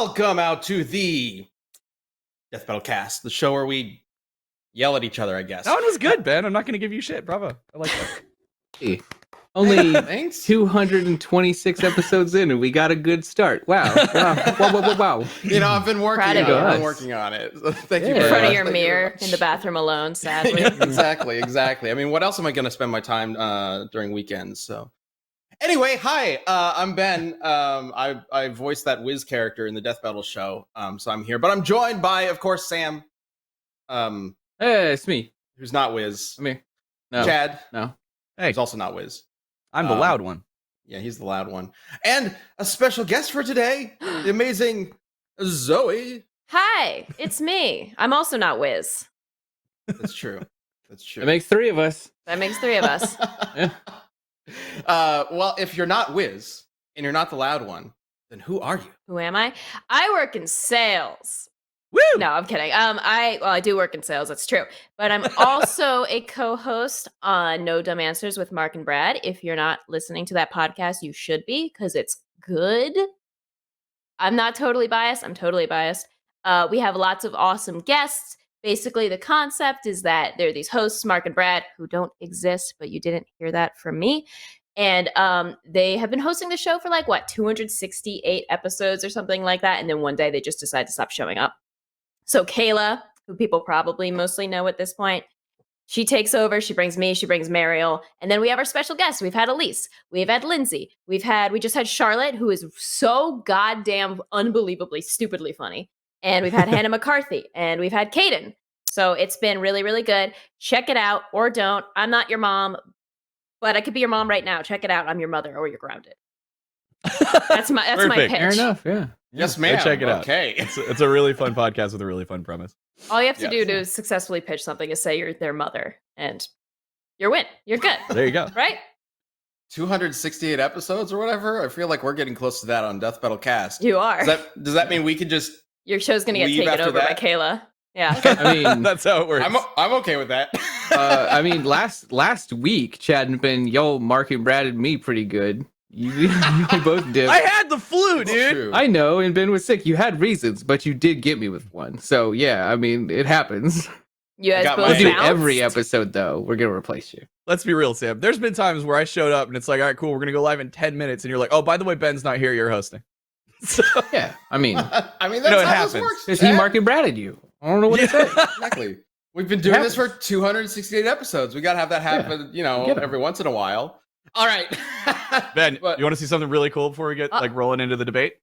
Welcome out to the Death Battle Cast, the show where we yell at each other, I guess. That one was good, Ben. I'm not going to give you shit. Bravo. I like that. Hey, only Thanks. 226 episodes in, and we got a good start. Wow. Wow. You know, I've been working on it. us. I've been working on it. So thank you Yeah. very In front much. of your Thank you very mirror much. in the bathroom alone, sadly. Exactly. I mean, what else am I going to spend my time during weekends? So, anyway, hi. I'm Ben. I voiced that Wiz character in the Death Battle show. So I'm here, but I'm joined by, of course, Sam. Hey, it's me. Who's not Wiz? Come here. No. Chad. No. Hey, Who's also not Wiz. I'm the loud one. Yeah, he's the loud one. And a special guest for today, the amazing Zoe. Hi, it's me. I'm also not Wiz. That's true. That's true. It makes three of us. That makes three of us. Well, if you're not Wiz and you're not the loud one, then who are you? Who am I? I work in sales. Woo! No, I'm kidding. I do work in sales. That's true. But I'm also a co-host on No Dumb Answers with Mark and Brad. If you're not listening to that podcast, you should be because it's good. I'm not totally biased. I'm totally biased. We have lots of awesome guests. Basically, the concept is that there are these hosts, Mark and Brad, who don't exist, but you didn't hear that from me. And they have been hosting the show for 268 episodes or something like that. And then one day they just decide to stop showing up. So Kayla, who people probably mostly know at this point, she takes over. She brings me. She brings Mariel. And then we have our special guests. We've had Elise. We've had Lindsay. We just had Charlotte, who is so goddamn unbelievably, stupidly funny. And we've had Hannah McCarthy. And we've had Kaden. So it's been really, really good. Check it out or don't. I'm not your mom, but I could be your mom right now. Check it out. I'm your mother or you're grounded. That's my Perfect. pitch. Fair enough, yeah. Yes, Go ma'am. check it out. Okay. It's a really fun podcast with a really fun premise. All you have to Yes. do to successfully pitch something is say you're their mother, and you're win. You're good, There you go. right? 268 episodes or whatever. I feel like we're getting close to that on Death Battle Cast. You are. Does that mean we can just? Your show's gonna get leave taken after over by that? Kayla. Yeah. I mean, That's how it works. I'm okay with that. last week, Chad and Ben, Mark and Brad and me pretty good. You both did. I had the flu, It's dude. true. I know, and Ben was sick. You had reasons, but you did get me with one. So yeah, I mean, it happens. You guys got both my- We'll do bounced? every episode though. We're gonna replace you. Let's be real, Sam. There's been times where I showed up and it's like, all right, cool, we're going to go live in 10 minutes. And you're like, oh, by the way, Ben's not here. You're hosting. So, Yeah, I mean, I mean, that's You know, it how happens. this works. because he Chad. Mark and Braded you. I don't know what to say. Exactly. We've been doing this for 268 episodes. We got to have that happen, I get it. every once in a while. All right. Ben, But- you want to see something really cool before we get rolling into the debate?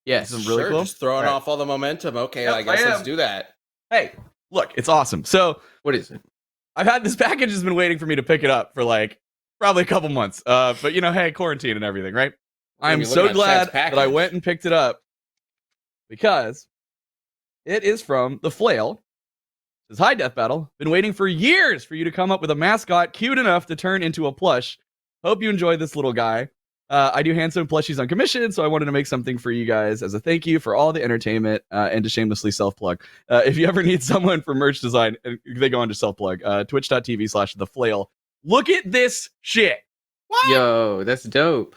Yes. Some really Sure, cool. just throwing All right. off all the momentum. Okay, Yep, I guess I let's am. do that. Hey, look, it's awesome. So What is it? I've had this package has been waiting for me to pick it up for probably a couple months. But hey, quarantine and everything, right? I'm you're so looking at glad Chad's that I package. went and picked it up because it is from The Flail. It says, hi, Death Battle. Been waiting for years for you to come up with a mascot cute enough to turn into a plush. Hope you enjoy this little guy. I do hand-sewn plushies on commission, so I wanted to make something for you guys as a thank you for all the entertainment and to shamelessly self-plug. If you ever need someone for merch design, they go on to self-plug. Twitch.tv/theflail. Look at this shit. Yo, that's dope.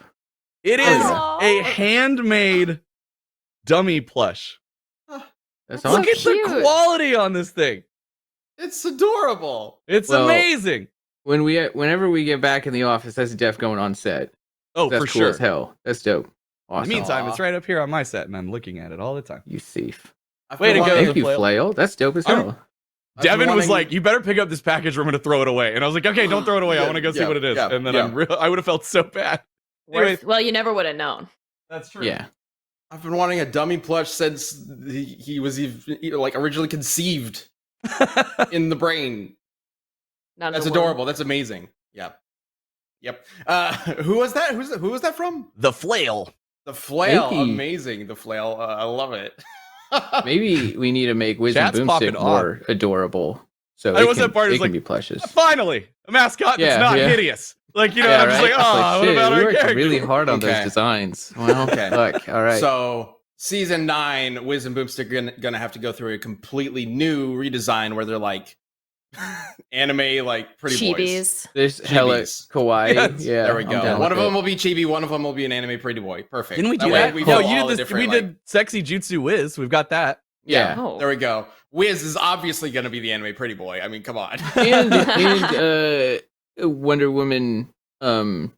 It is Aw. a handmade dummy plush. That's That's awesome. Look at cute. the quality on this thing. It's adorable. It's Well, amazing. Whenever we get back in the office, that's Jeff going on set. Oh, That's for cool sure. as hell. That's dope. In Awesome. the meantime, Aw. it's right up here on my set, and I'm looking at it all the time. You thief. I've Way been to go, wanting- Thank you, Flail. Flail. That's dope as I'm- hell. I've been Devin was wanting- like, "You better pick up this package, or I'm going to throw it away." And I was like, "Okay, don't throw it away. I Yeah, want to go see yeah, what it is." yeah, And then yeah. I would have felt so bad. Anyway, Well, you never would have known. that's true. Yeah. I've been wanting a dummy plush since he was originally conceived in the brain. Not That's in the womb. adorable. That's amazing. Yep. Who was that? Who was that from? The Flail. The Flail. Maybe. Amazing. The Flail. I love it. Maybe we need to make Wiz and Chat's popping Boomstick off. more adorable. So I it was can, that part, it it's can like- be plushes. Finally, a mascot that's Yeah, not yeah. hideous. I'm Yeah, just right? like, It's oh, what shit, about we our worked character? really hard on Okay. those designs. Well, Okay. look, all right. So season 9, Wiz and Boomstick are gonna have to go through a completely new redesign where they're like anime like pretty boys. Chibis. There's hella Chibis. kawaii. Yes, Yeah, There we I'm go. down One with of them it. will be chibi. One of them will be an anime pretty boy. Perfect. Didn't we do way that? we Yo, fill you all the did this. different, We did sexy jutsu whiz. We've got that. Yeah. Oh. There we go. Wiz is obviously going to be the anime pretty boy. I mean, come on. and Wonder Woman, or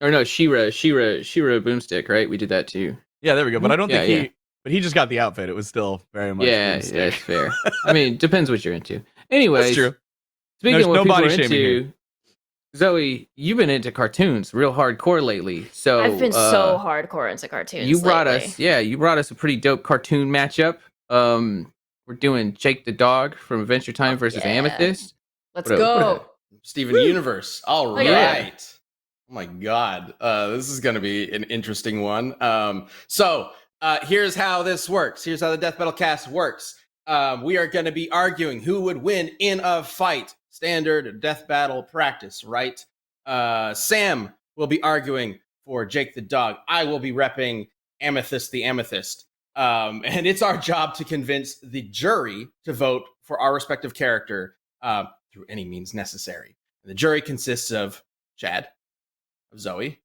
no, She-Ra Boomstick, right? We did that too. Yeah, there we go. But I don't think Yeah, he. But he just got the outfit. It was still very much. Yeah, boomstick. that's fair. I mean, depends what you're into. Anyways, That's true. speaking There's of what no people body are shaming into, here. Zoe, you've been into cartoons real hardcore lately. So I've been so hardcore into cartoons. You brought lately. you brought us a pretty dope cartoon matchup. We're doing Jake the Dog from Adventure Time versus yeah. Amethyst. Let's What a- go. Steven Universe. All Look at right. Oh my God. This is going to be an interesting one. So here's how this works. Here's how the Death Battle cast works. We are going to be arguing who would win in a fight. Standard Death Battle practice, right? Sam will be arguing for Jake the Dog. I will be repping Amethyst the Amethyst. And it's our job to convince the jury to vote for our respective character through any means necessary. The jury consists of Chad, of Zoe,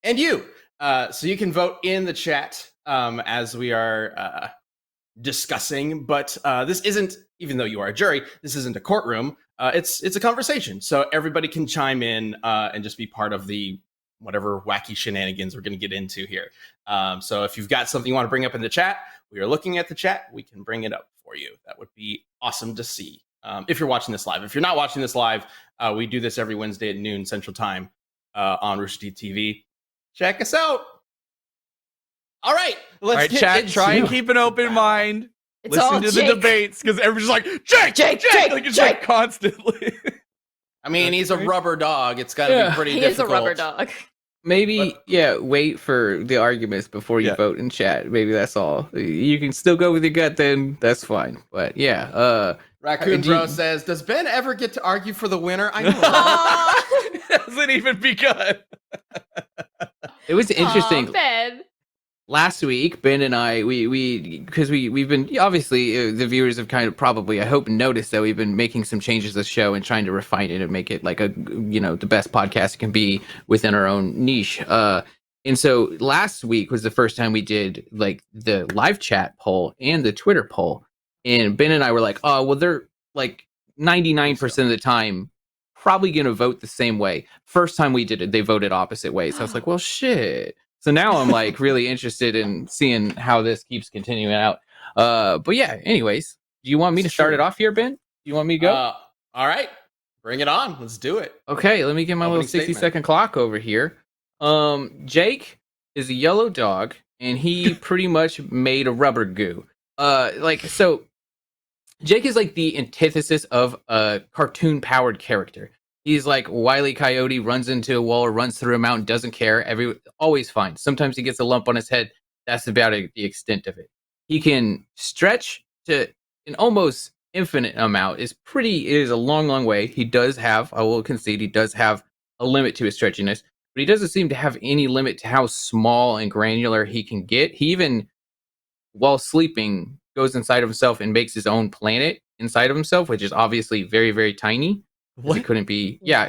and you. So you can vote in the chat as we are discussing. But this isn't, even though you are a jury, this isn't a courtroom. It's a conversation. So everybody can chime in and just be part of the whatever wacky shenanigans we're going to get into here. So if you've got something you want to bring up in the chat, we are looking at the chat. We can bring it up for you. That would be awesome to see. If you're watching this live. If you're not watching this live, we do this every Wednesday at noon Central Time on Rooster Teeth TV. Check us out. All right, let's All right, get chat. into Try and keep an open mind. It's all Listen to Jake. the debates because everyone's just like Jake, like it's like constantly. I mean, he's a rubber dog. It's got to Yeah. be pretty He difficult. is a rubber dog. Maybe, But- yeah, wait for the arguments before you Yeah. vote in chat. Maybe that's all. You can still go with your gut, then that's fine. But yeah, Raccoon Do you- Bro says, "Does Ben ever get to argue for the winner?" I know. Aw. It hasn't even begun. it was interesting. Aw, Ben. Last week, Ben and I, because we've been, obviously, the viewers have kind of probably, I hope, noticed that we've been making some changes to the show and trying to refine it and make it like the best podcast it can be within our own niche. And so last week was the first time we did like the live chat poll and the Twitter poll. And Ben and I were like, oh, well, they're like 99% of the time probably going to vote the same way. First time we did it, they voted opposite ways. So I was like, well, shit. So now I'm like really interested in seeing how this keeps continuing out. But yeah, anyways, do you want me to start it off here, Ben? Do you want me to go? All right, bring it on. Let's do it. Okay, let me get my Opening little 60 statement. second clock over here. Jake is a yellow dog, and he pretty much made a rubber goo. So Jake is like the antithesis of a cartoon powered character. He's like Wile E. Coyote, runs into a wall or runs through a mountain, doesn't care. Always fine. Sometimes he gets a lump on his head. That's about the extent of it. He can stretch to an almost infinite amount. It is a long, long way. He does have, I will concede, he does have a limit to his stretchiness, but he doesn't seem to have any limit to how small and granular he can get. He even, while sleeping, goes inside of himself and makes his own planet inside of himself, which is obviously very, very tiny. He couldn't be. Yeah,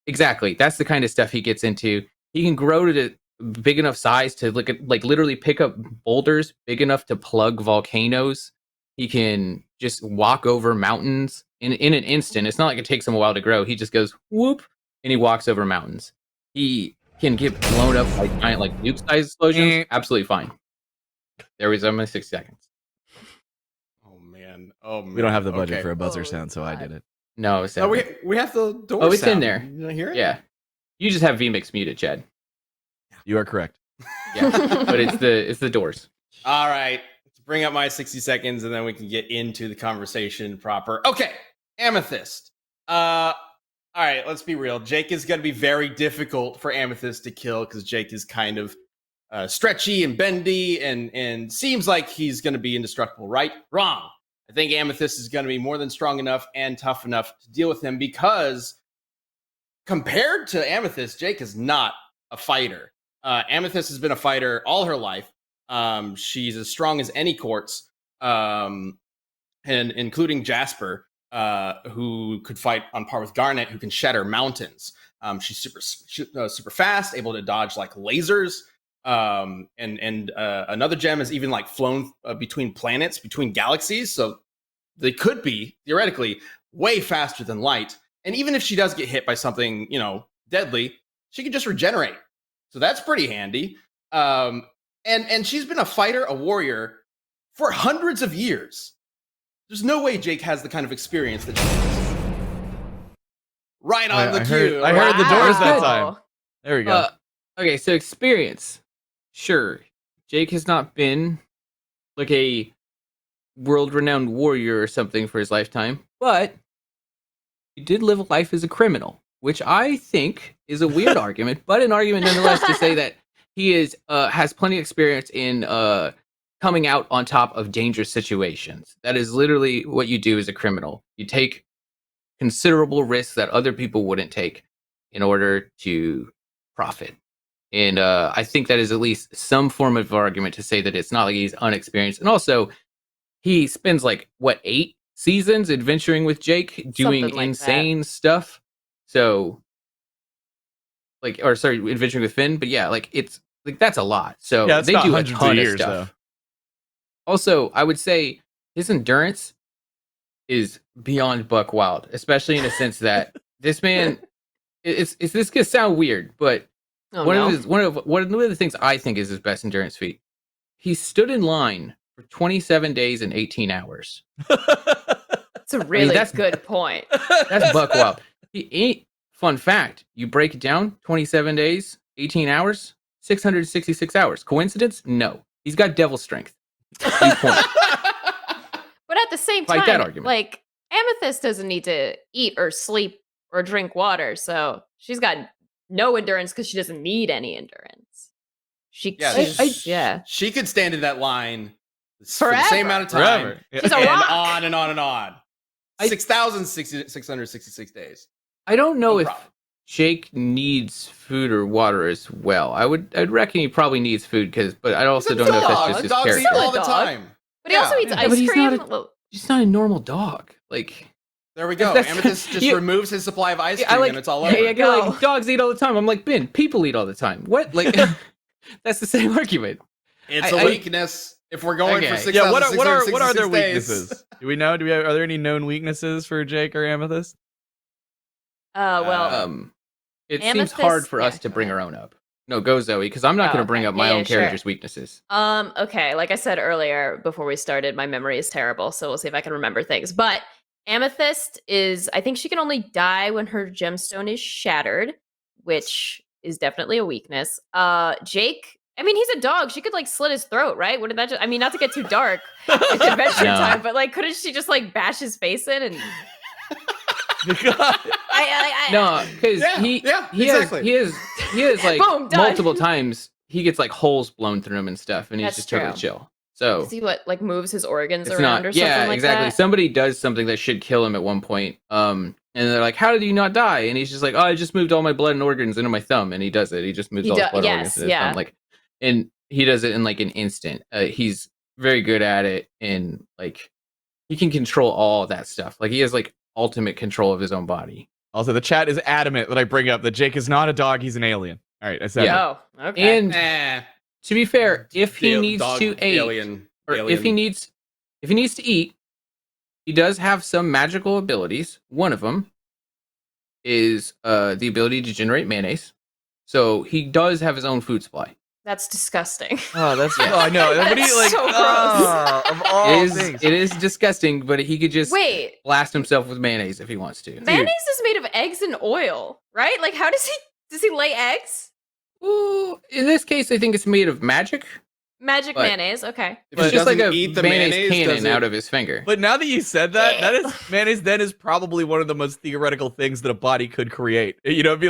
exactly. That's the kind of stuff he gets into. He can grow to the big enough size to like literally pick up boulders big enough to plug volcanoes. He can just walk over mountains in an instant. It's not like it takes him a while to grow. He just goes whoop and he walks over mountains. He can get blown up by giant like nuke-sized explosions. Absolutely fine. There was my 6 seconds. Oh man. Oh man. We don't have the budget Okay. for a buzzer Oh, sound, so I God. did it. No, it's No, seven. we have the door. Oh, it's in sound. there. You don't hear it? Yeah. You just have VMix muted, Chad. You are correct. Yeah. But it's the doors. All right. Let's bring up my 60 seconds and then we can get into the conversation proper. Okay. Amethyst. All right, let's be real. Jake is going to be very difficult for Amethyst to kill because Jake is kind of stretchy and bendy and seems like he's going to be indestructible, right? Wrong. I think Amethyst is going to be more than strong enough and tough enough to deal with him because compared to Amethyst, Jake is not a fighter. Amethyst has been a fighter all her life. She's as strong as any quartz, and including Jasper. who could fight on par with Garnet, who can shatter mountains. She's super fast, able to dodge like lasers. And another gem is even like flown between planets, between galaxies. So they could be theoretically way faster than light. And even if she does get hit by something, deadly, she can just regenerate. So that's pretty handy. And she's been a fighter, a warrior for hundreds of years. There's no way Jake has the kind of experience that she has. Right on the cue. I heard the doors that Wow. time. There we go. Okay, so experience. Sure, Jake has not been like a world-renowned warrior or something for his lifetime, but he did live a life as a criminal, which I think is a weird argument, but an argument nonetheless to say that he has plenty of experience in coming out on top of dangerous situations. That is literally what you do as a criminal. You take considerable risks that other people wouldn't take in order to profit. And I think that is at least some form of argument to say that it's not like he's unexperienced. And also, he spends 8 seasons adventuring with Jake, doing Something like insane stuff. So, adventuring with Finn. But yeah, it's that's a lot. So Yeah, it's they not do a hundreds of ton of years, stuff. Also, I would say his endurance is beyond buck wild, especially in a sense that this man, this gonna sound weird, but one of the things I think is his best endurance feat. He stood in line for 27 days and 18 hours. That's a really that's- good point. That's buck wild. He ain't. Fun fact: you break it down, 27 days, 18 hours, 666 hours. Coincidence? No. He's got devil strength. Point. But at the same Fight time, that argument. Amethyst doesn't need to eat or sleep or drink water, so she's got no endurance because she doesn't need any endurance. She could stand in that line for the Forever. same amount of time. Forever. She's a and rock. on and on and on. 6,666 days. I don't know No if problem. Jake needs food or water as well. I'd reckon he probably needs food but I also don't know if that's just his Dogs eat character. all the Dog. time. But he also eats Yeah, ice but he's cream. not He's not a normal dog. There we go. That's- Amethyst just you- removes his supply of ice Yeah, cream and it's all over. There you go. Dogs eat all the time. I'm like, Ben, people eat all the time. What? That's the same argument. It's I- a weakness. If we're going Okay. for 6,666 Yeah, what are their days. weaknesses? Do we know? Are there any known weaknesses for Jake or Amethyst? It Amethyst- seems hard for yeah, us to go bring ahead. our own up. No, go Zoe, because I'm not going to bring okay. up my Yeah, own sure. character's weaknesses. Okay, like I said earlier before we started, my memory is terrible, so we'll see if I can remember things. But Amethyst I think she can only die when her gemstone is shattered, which is definitely a weakness. Jake, I mean, he's a dog. She could slit his throat, right? Wouldn't that not to get too dark with Adventure No. Time, but couldn't she just bash his face in and No, because he exactly. has Boom, done. multiple times he gets holes blown through him and stuff, and he's That's just totally true. chill. So does he moves his organs it's around not. or something Yeah, like exactly. that? Somebody does something that should kill him at one point. And they're like, "How did you not die?" And he's just like, "Oh, I just moved all my blood and organs into my thumb," and he does it. He just moves all his blood and organs into his thumb, and he does it in an instant. He's very good at it, and he can control all that stuff. He has ultimate control of his own body. Also, the chat is adamant that I bring up that Jake is not a dog; he's an alien. All right, I said Yeah. it. Oh, okay. And to be fair, if he needs to eat, alien, or if he needs to eat, he does have some magical abilities. One of them is the ability to generate mayonnaise. So he does have his own food supply. That's disgusting. Oh, that's. Oh, I know. What do you That's like? so gross. Of all things. It is disgusting, but he could just Wait, blast himself with mayonnaise if he wants to. mayonnaise is made of eggs and oil, right? How does he lay eggs? Ooh, in this case, I think it's made of magic. Magic But- mayonnaise, okay. If It's he just like doesn't a eat the mayonnaise cannon does it- out of his finger. But now that you said that, that is mayonnaise. Then is probably one of the most theoretical things that a body could create. It'd be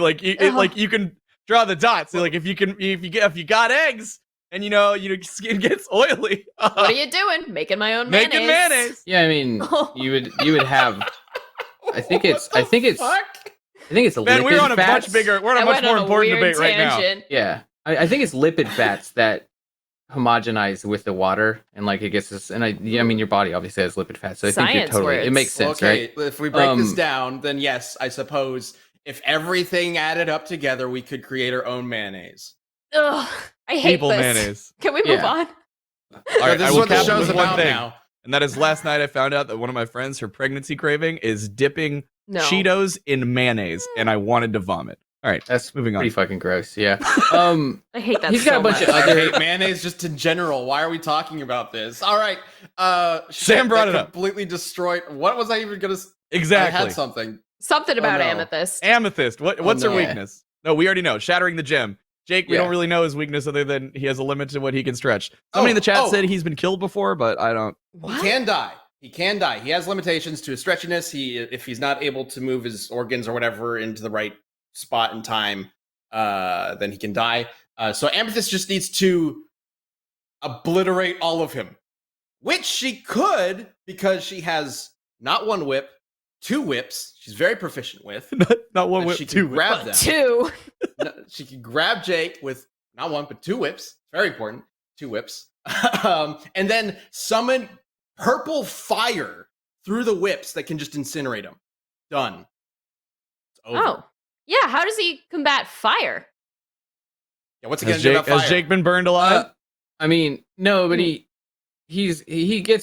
you can draw the dots. So, if you got eggs and your skin gets oily, What are you doing? Making my own mayonnaise. making mayonnaise. Yeah, I mean, you would have. I think it's What the fuck? Man, we're on a fats. much more important debate right now. Yeah, I think it's lipid fats that homogenized with the water, and like it gets this. And I mean, your body obviously has lipid fat, so I think Science it words. makes sense, Okay, right? if we break this down, then yes, I suppose if everything added up together, we could create our own mayonnaise. Ugh, I hate People this. mayonnaise. Can we move Yeah. on? All So right, this I is will what the cap show's with one about thing, now. and that is last night I found out that one of my friends, her pregnancy craving is dipping No. Cheetos in mayonnaise, and I wanted to vomit. All right, That's moving pretty on. fucking gross. Yeah. I hate that. He's got so a bunch much. of I other. hate mayonnaise just in general. Why are we talking about this? All right. Sam brought it up. Completely destroyed. What was I even gonna? Exactly. I had something. Something about no. Amethyst. Amethyst. What's her no. weakness? No, we already know. Shattering the gem. Jake, we Yeah. don't really know his weakness other than he has a limit to what he can stretch. Somebody in the chat said he's been killed before, but I don't. He can die. He can die. He has limitations to his stretchiness. If he's not able to move his organs or whatever into the right spot and time, then he can die. So Amethyst just needs to obliterate all of him, which she could because she has not one whip, 2 whips. She's very proficient with. Not one And whip, she can 2 whip. grab them. 2. No, she can grab Jake with not 1 but 2 whips. Very important. 2 whips. And then summon purple fire through the whips that can just incinerate him. Done. It's over. Oh. Yeah, how does he combat fire? Yeah, what's he gonna Has do Jake, about fire? has Jake been burned alive? I mean, no, but he gets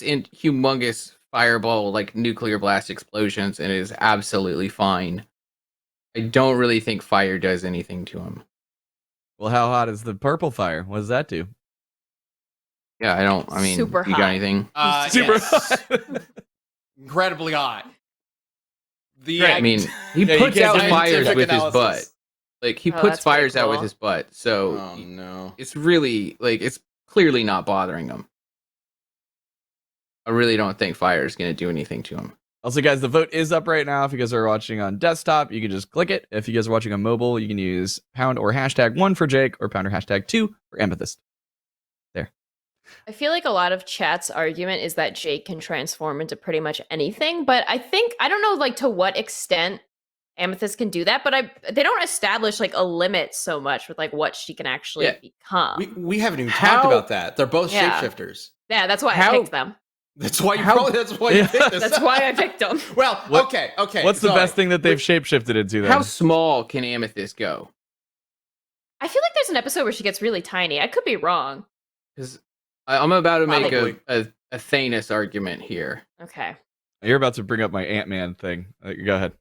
in humongous fireball like nuclear blast explosions and is absolutely fine. I don't really think fire does anything to him. Well, how hot is the purple fire? What does that do? Yeah, I don't. I mean, Super you hot. got anything? Super Yes. hot. Incredibly hot. I mean, he Yeah, you puts can't out do fires scientific with his analysis. butt. Like he Oh, puts that's pretty fires out with cool. his butt, so Oh no. it's really like it's clearly not bothering him. I really don't think fire is going to do anything to him. Also, guys, the vote is up right now. If you guys are watching on desktop, you can just click it. If you guys are watching on mobile, you can use pound or hashtag 1 for Jake or pound or hashtag 2 for Amethyst. There. I feel like a lot of chat's argument is that Jake can transform into pretty much anything, but I don't know like to what extent Amethyst can do that, but they don't establish like a limit so much with like what she can actually Yeah. become. We haven't even How- talked about that. They're both Yeah. shapeshifters. Yeah, that's why I How- picked them. That's why you How- that's why you picked this. That's why I picked them. Well, What- okay. What's the sorry. best thing that they've shapeshifted into then? How small can Amethyst go? I feel like there's an episode where she gets really tiny. I could be wrong. Because I'm about to make Probably. a Thanos argument here. Okay. You're about to bring up my Ant-Man thing. Go ahead.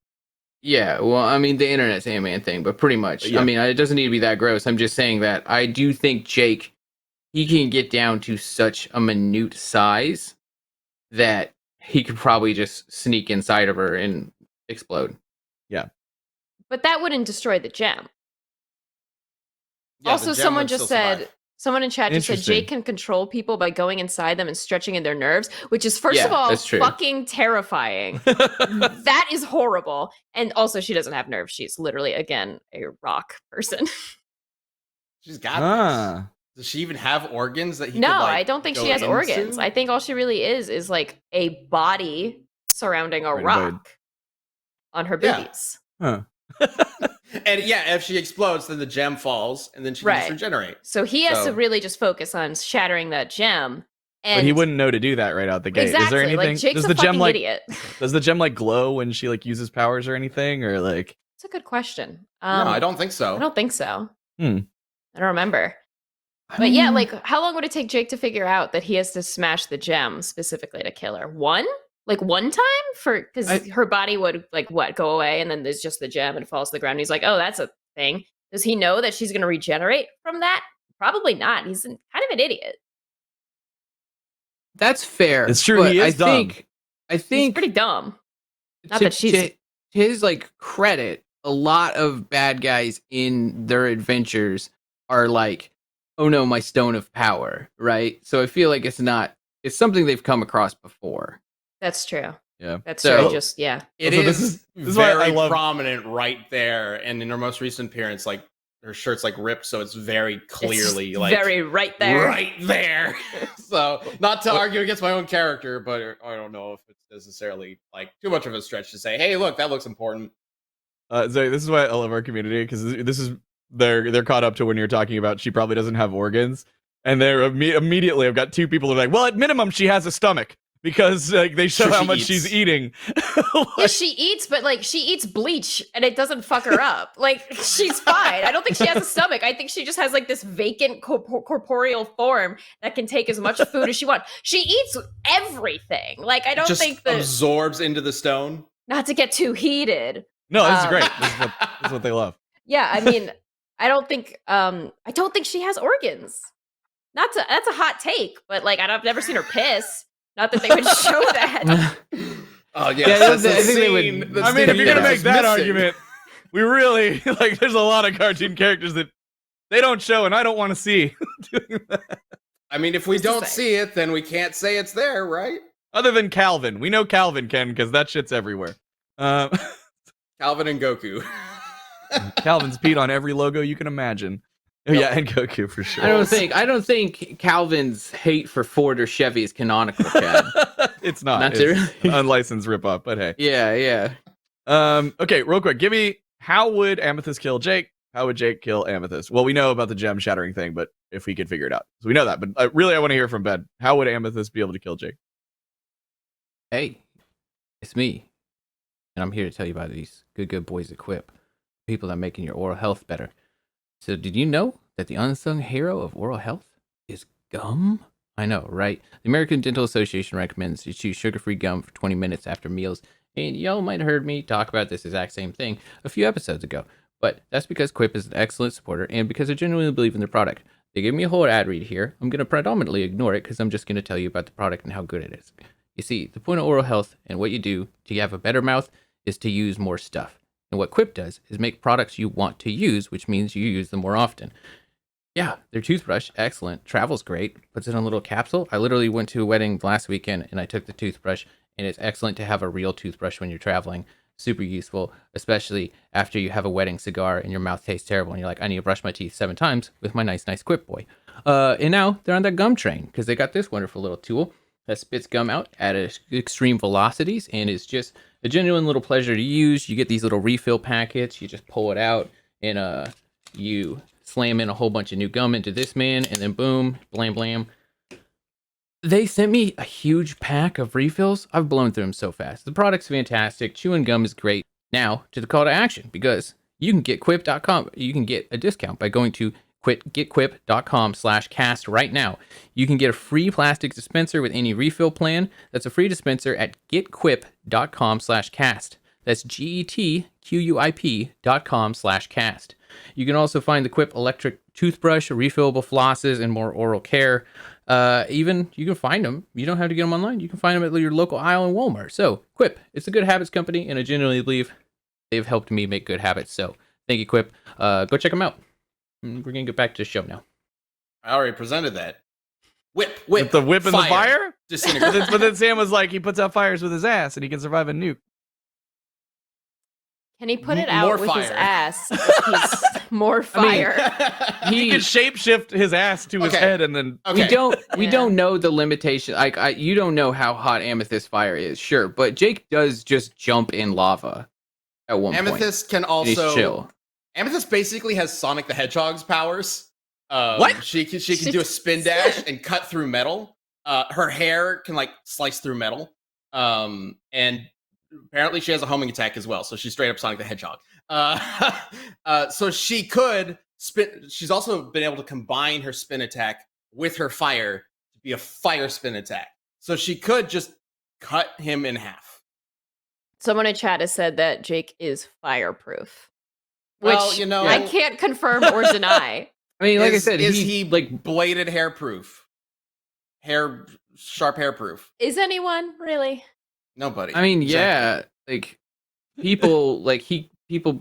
Yeah, well, I mean, the internet's Ant-Man thing, but pretty much. Yeah. I mean, it doesn't need to be that gross. I'm just saying that I do think Jake, he can get down to such a minute size that he could probably just sneak inside of her and explode. But that wouldn't destroy the gem. Yeah, the Also, gem someone would just still said, survive. someone in chat just said Interesting. Jake can control people by going inside them and stretching in their nerves, which is, first of Yeah, all, that's true. fucking terrifying. That is horrible. And also, she doesn't have nerves. She's literally, again, a rock person. She's got this. Ah. Does she even have organs that he No, could, like, I don't think she go has organs. into? I think all she really is like a body surrounding a Right, rock on her Yeah. boobies. Huh. And yeah, if she explodes, then the gem falls, and then she can just Right. regenerate. So he has to So- really just focus on shattering that gem. And But he wouldn't know to do that right out the gate. exactly. Is there anything? Like Jake's does a the fucking gem like idiot. does the gem like glow when she like uses powers or anything, or like? It's a good question. No, I don't think so. I don't think so. Hmm. I don't remember. But yeah, like, how long would it take Jake to figure out that he has to smash the gem specifically to kill her? One? Like one time? Because her body would, like, what, go away, and then there's just the gem and it falls to the ground. And he's like, oh, that's a thing. Does he know that she's going to regenerate from that? Probably not. He's kind of an idiot. That's fair. It's true, but he is dumb. I He's think pretty dumb. Not to, that she's- to his like credit, a lot of bad guys in their adventures are like, oh no, my stone of power, right? So I feel like it's something they've come across before. That's true. Yeah. That's So- true. Just, yeah. It Also, is this is why very I love- prominent right there, and in her most recent appearance, like her shirt's like ripped, so it's very clearly It's like very right there. right there. So not to argue against my own character, but I don't know if it's necessarily like too much of a stretch to say, hey, look, that looks important. Zoe, this is why I love our community, because this is they're caught up to when you're talking about she probably doesn't have organs. And they're immediately, I've got two people who are like, well, at minimum, she has a stomach because like they show Sure, how she much eats. she's eating. Yeah, she eats, but like she eats bleach and it doesn't fuck her up. Like she's fine. I don't think she has a stomach. I think she just has like this vacant corporeal form that can take as much food as she wants. She eats everything. Like I don't Just think that. absorbs into the stone. Not to get too heated. No, this is Um, great. This is what they love. Yeah, I mean, I don't think she has organs. That's a hot take, but like I've never seen her piss. Not that they would show that. Oh Yeah, yes, I that's the think they would- scene. That's I mean, the if you're gonna scene make that missing. argument, we really like. There's a lot of cartoon characters that they don't show, and I don't want to see. doing that. I mean, if we Who's to don't say? see it, then we can't say it's there, right? Other than Calvin, we know Calvin can because that shit's everywhere. Calvin and Goku. Calvin's peed on every logo you can imagine. Oh, yeah, and Goku for sure. I don't think Calvin's hate for Ford or Chevy is canonical, Chad. It's not. Not It's really. an unlicensed ripoff, but hey. Yeah. Okay, real quick. Give me, how would Amethyst kill Jake? How would Jake kill Amethyst? Well, we know about the gem shattering thing, but if we could figure it out. So we know that, but really I want to hear from Ben. How would Amethyst be able to kill Jake? Hey, it's me. And I'm here to tell you about these good boys at Quip. People that are making your oral health better. So did you know that the unsung hero of oral health is gum? I know, right? The American Dental Association recommends you choose sugar-free gum for 20 minutes after meals. And y'all might have heard me talk about this exact same thing a few episodes ago. But that's because Quip is an excellent supporter and because I genuinely believe in their product. They give me a whole ad read here. I'm going to predominantly ignore it because I'm just going to tell you about the product and how good it is. You see, the point of oral health and what you do to have a better mouth is to use more stuff. And what Quip does is make products you want to use, which means you use them more often. Yeah, their toothbrush, excellent. Travels great. Puts it in a little capsule. I literally went to a wedding last weekend and I took the toothbrush, and it's excellent to have a real toothbrush when you're traveling. Super useful, especially after you have a wedding cigar and your mouth tastes terrible and you're like, I need to brush my teeth 7 times with my nice Quip boy. And now they're on that gum train because they got this wonderful little tool that spits gum out at extreme velocities and is just a genuine little pleasure to use. You get these little refill packets. You just pull it out and you slam in a whole bunch of new gum into this man, and then boom, blam, blam. They sent me a huge pack of refills. I've blown through them so fast. The product's fantastic. Chewing gum is great. Now to the call to action, because you can get quip.com. You can get a discount by going to getquip.com/cast right now. You can get a free plastic dispenser with any refill plan. That's a free dispenser at getquip.com/cast. That's getquip.com/cast. You can also find the Quip electric toothbrush, refillable flosses, and more oral care. Even you can find them. You don't have to get them online. You can find them at your local aisle in Walmart. So Quip, it's a good habits company, and I genuinely believe they've helped me make good habits. So thank you, Quip. Go check them out. We're gonna get back to the show now. I already presented that. Whip. With the whip and the fire? Disintegrate. But then Sam was like, he puts out fires with his ass and he can survive a nuke. Can he put it More out with his fire. ass? If he's more fire. He can shapeshift his ass to his Okay. head and then Okay. We Yeah. don't know the limitation. You don't know how hot Amethyst fire is, sure, but Jake does just jump in lava at one point. Amethyst can And he's also. chill. Amethyst basically has Sonic the Hedgehog's powers. What? She can do a spin dash and cut through metal. Her hair can like slice through metal. And apparently she has a homing attack as well. So she's straight up Sonic the Hedgehog. So she could spin. She's also been able to combine her spin attack with her fire to be a fire spin attack. So she could just cut him in half. Someone in chat has said that Jake is fireproof. Which Well, you know, I can't confirm or deny. I mean, like I is, said, is he he like bladed hair proof? Sharp hair proof? Is anyone really? Nobody. I mean, Exactly. yeah, like people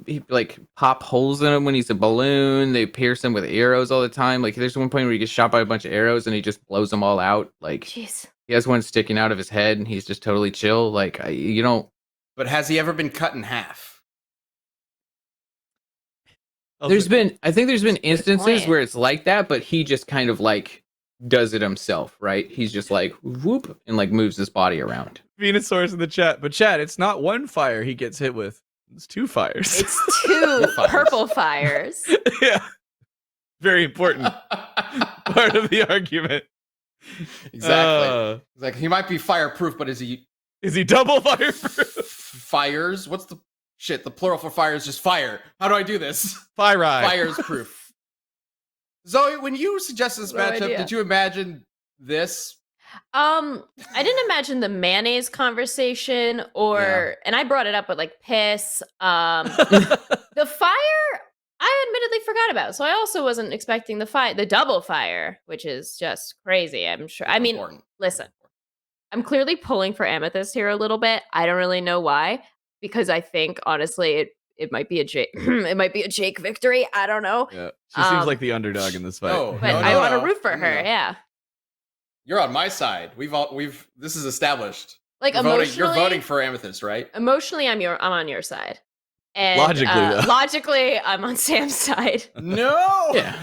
he like pop holes in him when he's a balloon. They pierce him with arrows all the time. Like there's one point where he gets shot by a bunch of arrows and he just blows them all out. Like Jeez. he has one sticking out of his head and he's just totally chill. Like you don't. But has he ever been cut in half? Oh, I think there's been instances point. where it's like that, but he just kind of like does it himself, right? He's just like whoop and like moves his body around. Venusaurus in the chat. But chat, it's not one fire he gets hit with. It's 2 fires. It's 2 Fires. purple fires. Yeah. Very important part of the argument. Exactly. Like he might be fireproof, but is he double fireproof? fires? What's the shit? The plural for fire is just fire. How do I do this? Fire. Fire's proof. Zoe, when you suggested this No matchup, idea. did you imagine this? I didn't imagine the mayonnaise conversation and I brought it up with like piss. The fire I admittedly forgot about. So I also wasn't expecting the double fire, which is just crazy. I'm sure. I mean, Important. listen, I'm clearly pulling for Amethyst here a little bit. I don't really know why, because I think honestly it might be a Jake it might be a Jake victory. I don't know. Yeah. She seems like the underdog in this fight. No, But I want to root for No, her, no. yeah. You're on my side. This is established. Like You're voting for Amethyst, right? Emotionally, I'm on your side. And Logically, though. logically, I'm on Sam's side. No. Yeah.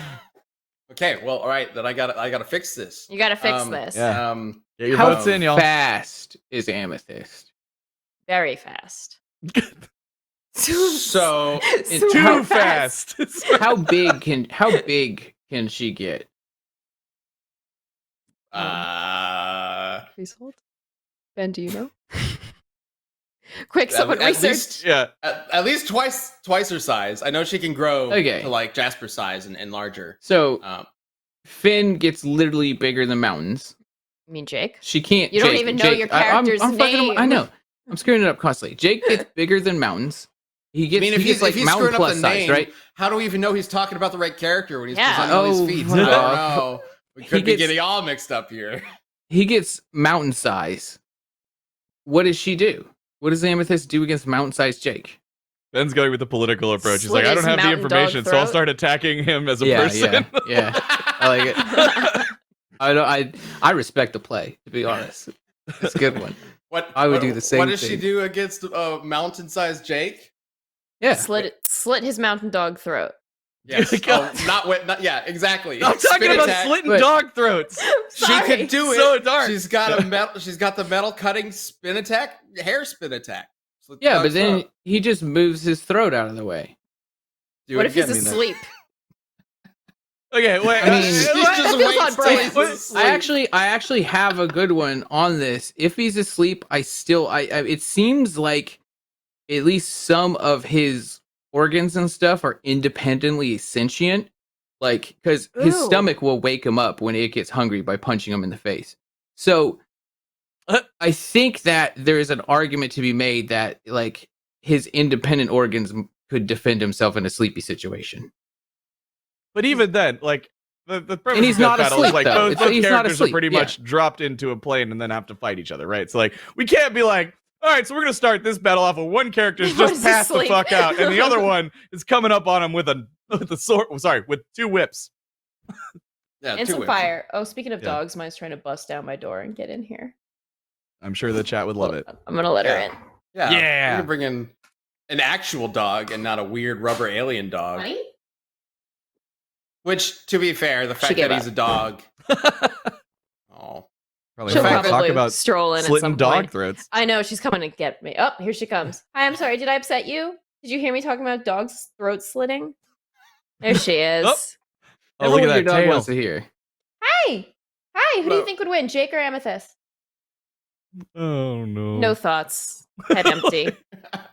Okay. Well, all right. Then I gotta fix this. You got to fix this. Yeah. Get your How votes in, y'all. fast is Amethyst? Very fast. So It's Too fast. How big can she get? Please hold. Ben, do you know? Quick, someone at research. least Yeah. at least twice her size. I know she can grow Okay. to like Jasper size and larger. So Finn gets literally bigger than mountains. I mean, Jake. She can't. You don't Jake- even know Jake- your character's I'm fucking name. I know. I'm screwing it up constantly. Jake gets bigger than mountains. He gets, if he gets like he's mountain screwing up plus the size, name, right? How do we even know he's talking about the right character when he's Yeah. presenting all Oh, these feats? fuck I don't off. know. We He could be gets- getting all mixed up here. He gets mountain size. What does she do? What does Amethyst do against mountain sized Jake? Ben's going with the political approach. He's Slit like, I don't his have the mountain dog information, so I'll throat. start attacking him as a Yeah, person. yeah. I like it. I respect the play, to be honest. It's a good one. I would do the same What does she thing. do against mountain-sized Jake? Yeah. Slit his mountain dog throat. Yes. God. Yeah, exactly. I'm talking Spin about attack. slitting Wait. dog throats. She Sorry. could do it. So dark. She's got the metal cutting spin attack, hair spin attack. Slit the Yeah, but dog's then throat. he just moves his throat out of the way. Do What it if he's again, Nina. asleep? Okay, wait. I mean- She That just feels waits on till brand. he's What? asleep. I actually have a good one on this. If he's asleep, I it seems like at least some of his organs and stuff are independently sentient. Like, because his Ooh. stomach will wake him up when it gets hungry by punching him in the face. So I think that there is an argument to be made that like his independent organs could defend himself in a sleepy situation. But even then, like the premise And he's of Death not Battle is asleep, like though. both He's not characters asleep, are pretty yeah. much dropped into a plane and then have to fight each other, right? So like we can't be like, all right, so we're gonna start this battle off of one character's What just is passed the asleep? fuck out, and the other one is coming up on him with a sword. Sorry, with two whips. Yeah, And two some whips. fire. Oh, speaking of Yeah. dogs, mine's trying to bust down my door and get in here. I'm sure the chat would love it. I'm gonna let her Yeah. in. Yeah. Yeah. You can bring in an actual dog and not a weird rubber alien dog. Honey? Which, to be fair, the fact gave that he's up. a dog. Oh. Probably She'll have to fact- talk probably about stroll in at slitting some dog point. throats. I know she's coming to get me. Oh, here she comes. Hi, I'm sorry. Did I upset you? Did you hear me talking about dogs' throat slitting? There she is. Oh. Oh, Never look what at your that dog tail. wants to hear. Hi. Hi. Who do Hello. you think would win, Jake or Amethyst? Oh no. No thoughts. Head empty.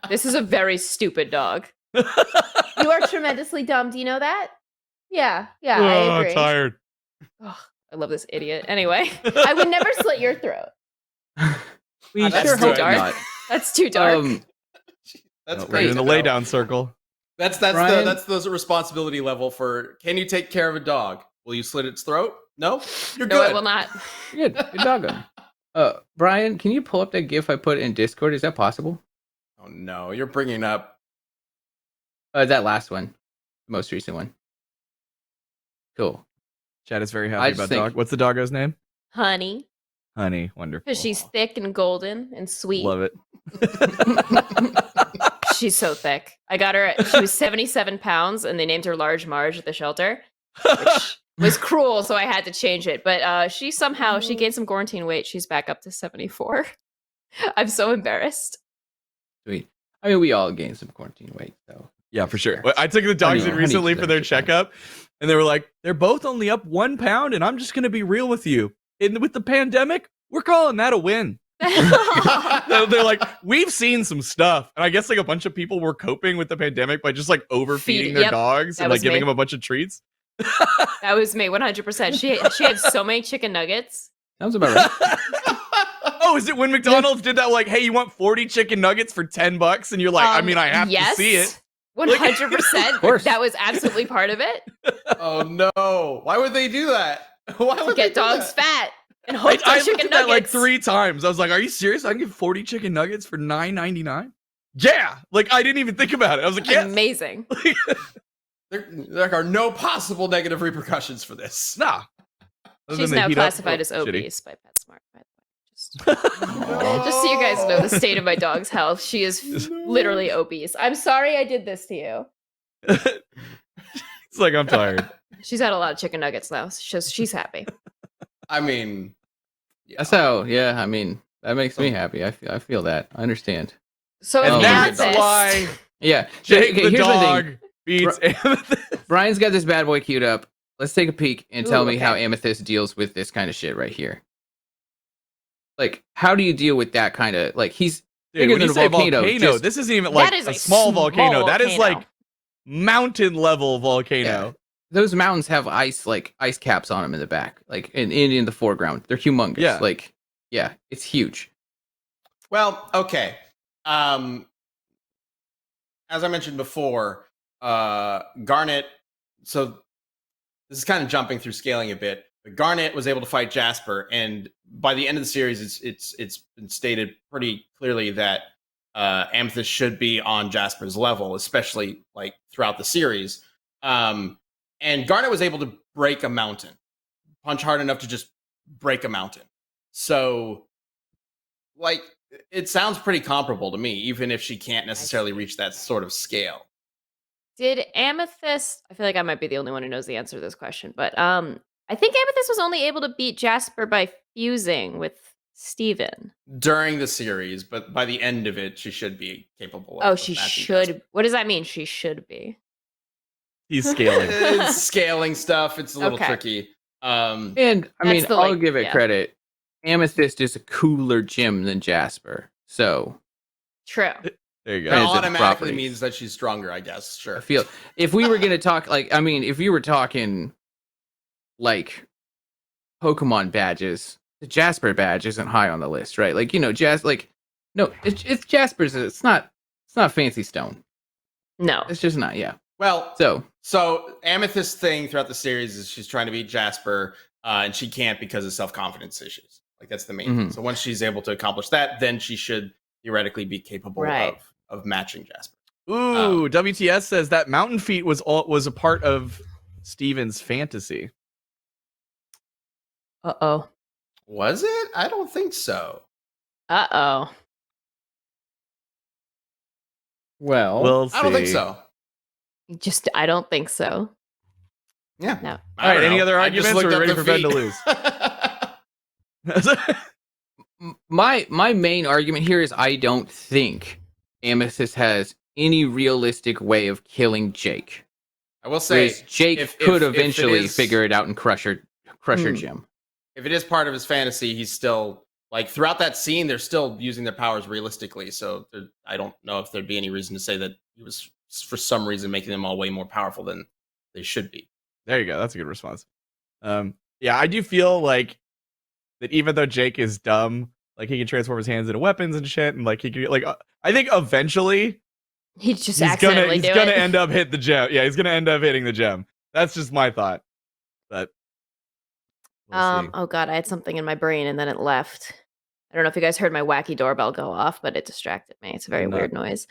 This is a very stupid dog. You are tremendously dumb. Do you know that? Yeah. Yeah, I Oh, agree. tired. Ugh, I love this idiot. Anyway, I would never slit your throat. We Oh, that's sure too hope dark. not. That's too dark. That's Oh, we're great. in the to lay know. down circle. That's Brian? the responsibility level for can you take care of a dog? Will you slit its throat? No? You're no, good. I will not. Good. Good doggo. Brian, can you pull up that GIF I put in Discord? Is that possible? Oh no, you're bringing up That last one. The most recent one. Cool. Chat is very I happy just about think- dog. What's the doggo's name? Honey, Honey. Wonderful. because she's thick and golden and sweet. Love it. She's so thick. I got her. She was 77 pounds, and they named her Large Marge at the shelter, which was cruel. So I had to change it. But she gained some quarantine weight. She's back up to 74. I'm so embarrassed. Sweet. I mean, we all gained some quarantine weight, so Yeah, for sure. Sure. I took the dogs Honey- in recently honey for their chicken. checkup, and they were like, they're both only up 1 pound, and I'm just going to be real with you. With the pandemic, we're calling that a win. They're like, we've seen some stuff. And I guess like a bunch of people were coping with the pandemic by just like overfeeding their Yep, dogs that and like was giving me. them a bunch of treats. That was me, 100%. She had so many chicken nuggets. Sounds about right. Oh, is it when McDonald's did that? Like, hey, you want 40 chicken nuggets for $10? And you're like, I mean, I have to see it. 100%. Of course. That was absolutely part of it. Oh no! Why would they do that? Why To would they get do dogs that? fat and I hooked on looked chicken at that like nuggets. 3 times. I was like, are you serious? I can get 40 chicken nuggets for $9.99? Yeah. Like, I didn't even think about it. I was like, yes. Amazing. There are no possible negative repercussions for this. Nah. Other She's than they now heat up- classified as shitty. obese by PetSmart, by the way. Just so you guys know the state of my dog's health. She is literally obese. I'm sorry I did this to you. It's like, I'm tired. She's had a lot of chicken nuggets now. She's happy. I mean, yeah. That's how. Yeah, I mean, that makes me happy. I feel that. I understand. So And Oh, that's Amethyst- why Yeah. Jake Okay, the here's my dog thing. beats Amethyst. Brian's got this bad boy queued up. Let's take a peek and tell Ooh, me how okay. Amethyst deals with this kind of shit right here. Like, how do you deal with that kind of like he's Dude, bigger when you than a say volcano, just- this isn't even That like is a a small small volcano. That is volcano. like mountain level volcano. those mountains have ice caps on them in the back, like in the foreground. They're humongous. Yeah. Like, yeah, it's huge. Well, okay. As I mentioned before, Garnet. So this is kind of jumping through scaling a bit. But Garnet was able to fight Jasper, and by the end of the series, it's been stated pretty clearly that Amethyst should be on Jasper's level, especially like throughout the series. And Garnet was able to break a mountain, punch hard enough to just break a mountain. So, like, it sounds pretty comparable to me, even if she can't necessarily reach that sort of scale. Did Amethyst? I feel like I might be the only one who knows the answer to this question, but I think Amethyst was only able to beat Jasper by fusing with Steven. During the series, but by the end of it, she should be capable of. Oh, of she matching should. Jasper. What does that mean? She should be. He's scaling. It's scaling stuff. It's a little Okay. tricky. And I That's mean, the, I'll like, give it yeah. credit. Amethyst is a cooler gym than Jasper, so True. There you That go. Transit automatically properties. means that she's stronger, I guess. Sure. I feel if we were gonna talk like, I mean, if you were talking like Pokemon badges, the Jasper badge isn't high on the list, right? Like, no, it's Jasper's. It's not Fancy Stone. No. It's just not. Yeah. Well, So Amethyst's thing throughout the series is she's trying to beat Jasper, and she can't because of self-confidence issues. Like, that's the main thing. Mhm. So once she's able to accomplish that, then she should theoretically be capable Right. of matching Jasper. Ooh, WTS says that mountain feat was a part of Steven's fantasy. Uh-oh. Was it? I don't think so. Uh-oh. well, We'll see. I don't think so. I don't think so. Yeah. No. I All right, don't any know. other I just arguments, or looked are we up ready the for Ben to feat. lose? my main argument here is I don't think Amethyst has any realistic way of killing Jake. I will say, Whereas Jake if could it eventually is- figure it out and crush her gym. if it is part of his fantasy, he's still like throughout that scene. They're still using their powers realistically. So I don't know if there'd be any reason to say that he was for some reason making them all way more powerful than they should be. There you go. That's a good response. Yeah, I do feel like that even though Jake is dumb, like he can transform his hands into weapons and shit, and like he can I think eventually He just he's accidentally do gonna it. end up hit the gem. Yeah, he's gonna end up hitting the gem. That's just my thought. But we'll see. Oh god, I had something in my brain and then it left. I don't know if you guys heard my wacky doorbell go off, but it distracted me. It's a very No. weird noise.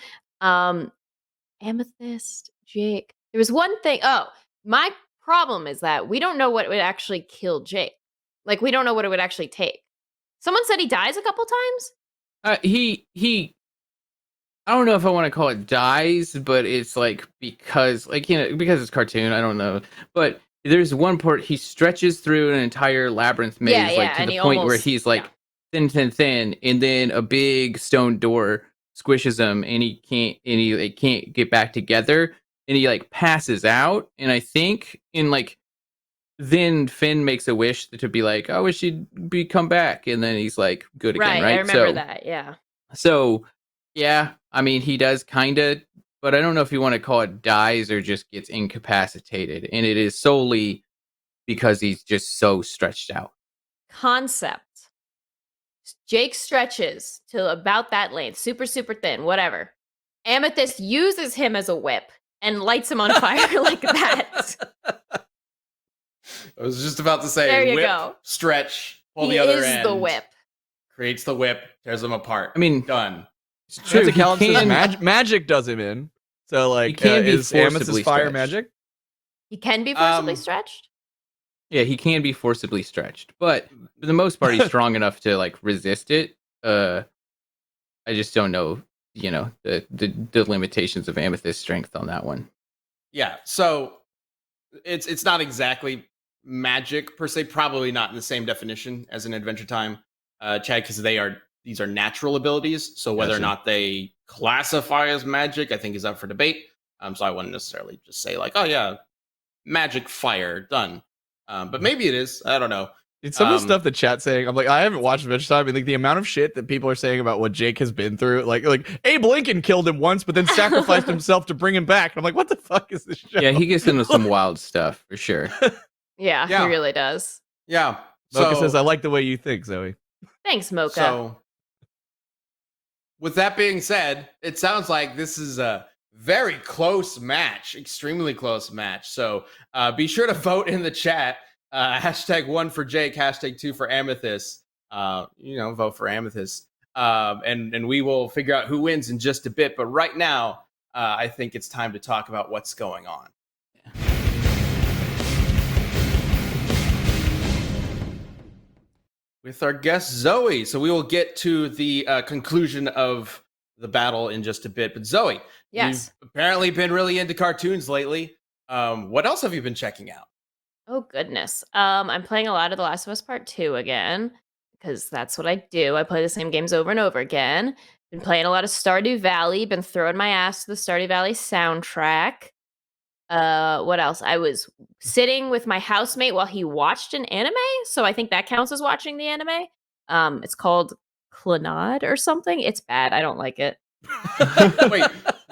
Amethyst, Jake. There was one thing. Oh, my problem is that we don't know what would actually kill Jake. Like, we don't know what it would actually take. Someone said he dies a couple times. He I don't know if I want to call it dies, but it's like because it's cartoon, I don't know. But there's one part he stretches through an entire labyrinth maze, Yeah, like to and the he point where almost- he's like yeah. thin, and then a big stone door squishes him, and he like, can't get back together, and he like passes out. And I think then Finn makes a wish to be like, I wish he'd come back, and then he's like good again, right? I remember that. Yeah. So yeah, I mean he does kind of, but I don't know if you want to call it dies or just gets incapacitated, and it is solely because he's just so stretched out. Concept. Jake stretches to about that length, super, super thin, whatever. Amethyst uses him as a whip and lights him on fire like that. I was just about to say, There you whip, go. stretch, pull He the other is end. the whip. Creates the whip, tears them apart. I mean, done. it's true. That's a Callum He says can, magic does him in. So like, can be is Amethyst forcibly fire stretched. magic? He can be forcibly stretched. yeah, he can be forcibly stretched, but for the most part, he's strong enough to like resist it. I just don't know, the limitations of Amethyst's strength on that one. Yeah, so it's not exactly magic per se, probably not in the same definition as an Adventure Time Chad, because these are natural abilities. So whether or Gotcha. not they classify as magic, I think is up for debate. So I wouldn't necessarily just say like, oh yeah, magic fire, done. But maybe it is. I don't know. Dude, some of the stuff the chat's saying, I'm like, I haven't watched Adventure Time, and like the amount of shit that people are saying about what Jake has been through, like Abe Lincoln killed him once, but then sacrificed himself to bring him back. And I'm like, what the fuck is this show? Yeah, he gets into some wild stuff for sure. Yeah, Yeah. he really does. Yeah. Mocha So, says, I like the way you think, Zoe. Thanks, Mocha. so with that being said, it sounds like this is a very close match, extremely close match. So be sure to vote in the chat. #1 for Jake, #2 for Amethyst. Vote for Amethyst. And we will figure out who wins in just a bit. But right now, I think it's time to talk about what's going on. With our guest Zoe. So we will get to the conclusion of the battle in just a bit. But Zoe, Yes. you've apparently been really into cartoons lately. What else have you been checking out? Oh goodness. I'm playing a lot of The Last of Us Part 2 again because that's what I do. I play the same games over and over again. Been playing a lot of Stardew Valley, been throwing my ass to the Stardew Valley soundtrack. What else? I was sitting with my housemate while he watched an anime, so I think that counts as watching the anime. It's called Clannad or something. It's bad. I don't like it. Wait,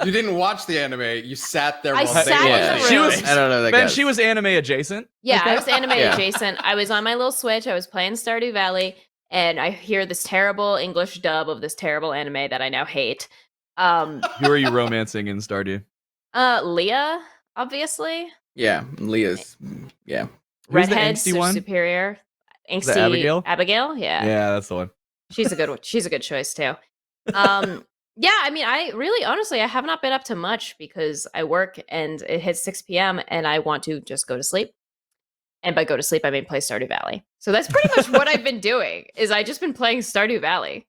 you didn't watch the anime. You sat there I while sat they in watched the the room. She anime. was I don't know that Ben, guy. she was anime adjacent. Yeah, Okay. I was anime Yeah. adjacent. I was on my little Switch. I was playing Stardew Valley, and I hear this terrible English dub of this terrible anime that I now hate. Who are you romancing in Stardew? Leah, obviously. Yeah, Leah's. Yeah, Who's the Redheads angsty are one? superior. Angsty that Abigail? Abigail, yeah. Yeah, that's the one. She's a good one. She's a good choice too. Yeah, I mean, I really honestly I have not been up to much because I work and it hits 6 p.m. and I want to just go to sleep. And by go to sleep, I mean play Stardew Valley. So that's pretty much what I've been doing. Is I just been playing Stardew Valley.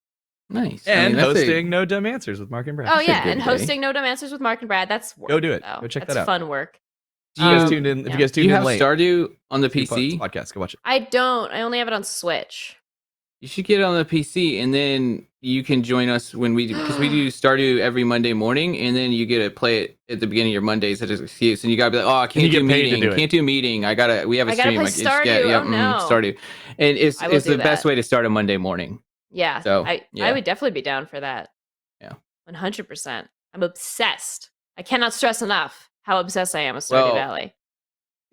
nice. And that's hosting No Dumb Answers with Mark and Brad. Oh That's a yeah, good and day. hosting No Dumb Answers with Mark and Brad. That's work. Go do it. Though. Go check That's that out. fun work. If you guys Um, tuned in, if yeah. you guys Do tuned you in have late, Stardew on the it's PC? podcast, go watch it. I don't. I only have it on Switch. You should get it on the PC, and then you can join us when we do, because we do Stardew every Monday morning, and then you get to play it at the beginning of your Mondays as an excuse, and you gotta be like, oh, I can't you do get paid to meeting, do it. can't do meeting. We have a I gotta stream. play Like, just Stardew. yeah, Oh, no. Stardew, and it's I will the do best that. way to start a Monday morning. Yeah. So, I yeah. would definitely be down for that. Yeah. 100%. I'm obsessed. I cannot stress enough how obsessed I am with Stardew Well, Valley.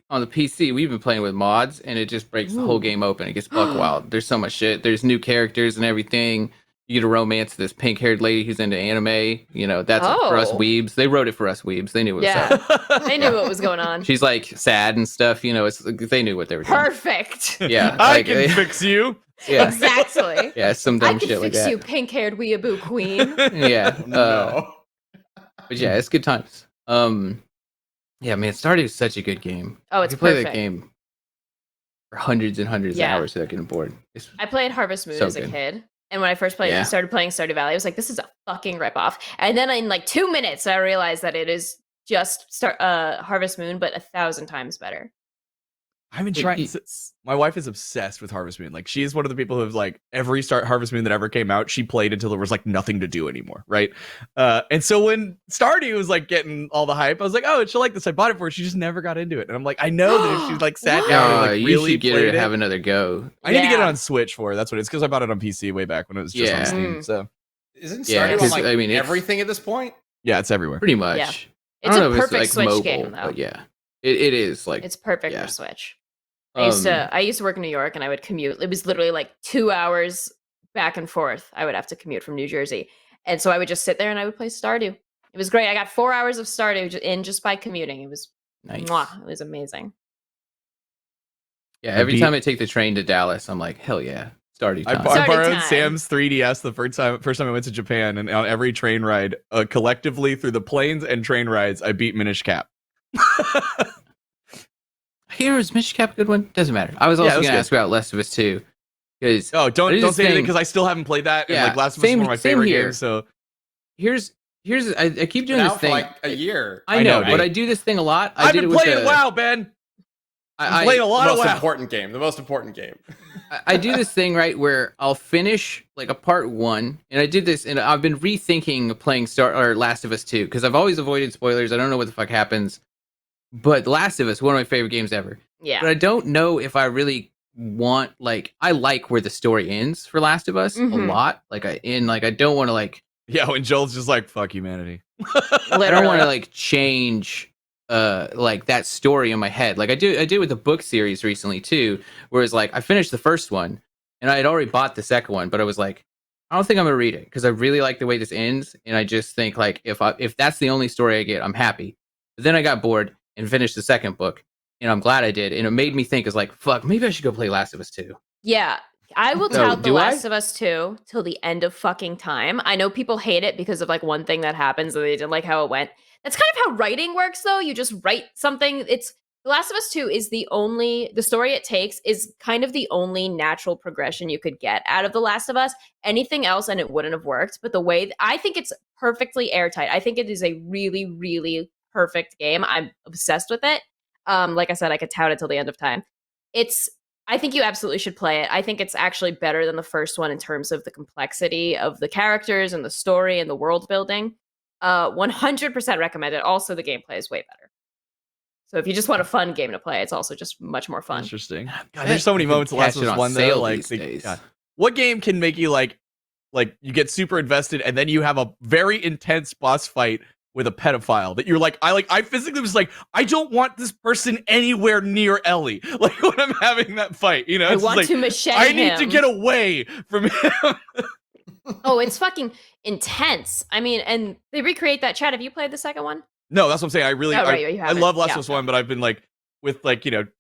On the PC, we've been playing with mods, and it just breaks the whole Ooh. game open. It gets buck wild. There's so much shit. There's new characters and everything. You get a romance this pink-haired lady who's into anime. That's for us Oh. weebs. They wrote it for us weebs. They knew what was Yeah. up. They knew what was going on. She's like sad and stuff. They knew what they were doing. Perfect. Yeah, I like, can fix you. yeah, Exactly. yeah, some I dumb can shit like fix that. you, pink-haired weeaboo queen. Yeah, No. but yeah, it's good times. Yeah, man, Stardew is such a good game. Oh, I it's could play perfect. that game for hundreds and hundreds Yeah. of hours without getting bored. I played Harvest Moon So as a good. kid. And when I first Yeah. started playing Stardew Valley, I was like, this is a fucking ripoff. And then in like 2 minutes, I realized that it is just Harvest Moon, but 1,000 times better. I've been Like, trying. My wife is obsessed with Harvest Moon. Like, she is one of the people who've like every Harvest Moon that ever came out, she played until there was like nothing to do anymore, right? And so when Stardew was like getting all the hype, I was like, oh, she'll like this. I bought it for her. She just never got into it, and I'm like, I know that if she like sat down and like you really should get her played to it, have another go. I need to get it on Switch for her. That's what it's because I bought it on PC way back when it was just on Yeah. Steam. So Isn't Yeah, Stardew on 'cause, like I mean, it's- everything at this point? yeah, it's everywhere. Pretty much. Yeah. I It's don't a know if perfect Switch mobile, game, though. but yeah, it is like It's perfect yeah. for Switch. I used to work in New York, and I would commute. It was literally like 2 hours back and forth. I would have to commute from New Jersey, and so I would just sit there and I would play Stardew. It was great. I got 4 hours of Stardew in just by commuting. It was nice. mwah, it was amazing. Yeah, every time I take the train to Dallas, I'm like, hell yeah, Stardew I time. Stardew borrowed time. Sam's 3DS the first time I went to Japan, and on every train ride, collectively through the planes and train rides, I beat Minish Cap. Here's Mission Cap a good one? Doesn't matter. I was Yeah, also it was going to good. ask about Last of Us 2. Because Oh, don't this say anything thing- because I still haven't played that. And Yeah, like Last of Us is one of my same favorite here. games. So here's I keep doing Been this out for thing. like a year. I know, dude. but I do this thing a lot. I've did been it with playing WoW, Ben. I'm playing a The lot of most WoW. important game. The most important game. I do this thing right where I'll finish like a part 1, and I did this, and I've been rethinking playing Last of Us 2 because I've always avoided spoilers. I don't know what the fuck happens, but Last of Us, one of my favorite games ever. Yeah. But I don't know if I really want I like where the story ends for Last of Us a lot. I don't want to Yeah, when Joel's just like, fuck humanity. I don't want to change that story in my head. Like I did with the book series recently too, whereas I finished the first one and I had already bought the second one, but I was like, I don't think I'm gonna read it because I really like the way this ends, and I just think if that's the only story I get, I'm happy. But then I got bored and finished the second book, and I'm glad I did, and it made me think fuck, maybe I should go play Last of Us 2. Yeah. I will So, tout The do I? Last of Us 2 till the end of fucking time. I know people hate it because of one thing that happens and they didn't like how it went. That's kind of how writing works, though. You just write something. The Last of Us 2 is the story it takes is kind of the only natural progression you could get out of The Last of Us. Anything else and it wouldn't have worked. But I think it's perfectly airtight. I think it is a really, really perfect game. I'm obsessed with it. Like I said, I could tout it till the end of time. I think you absolutely should play it. I think it's actually better than the first one in terms of the complexity of the characters and the story and the world building. 100% recommend it. Also, the gameplay is way better. So if you just want a fun game to play, it's also just much more fun. Interesting. God, there's so many moments in Last of Us 1 though. God. What game can make you like you get super invested and then you have a very intense boss fight with a pedophile that you're I physically was I don't want this person anywhere near Ellie. When I'm having that fight, I want to machete I need him. to get away from him. Oh, it's fucking intense. I mean, and they recreate that. Chad, have you played the second one? No, that's what I'm saying. I really, Oh, right, you I haven't. love Last Yeah. of Us 1, but I've been with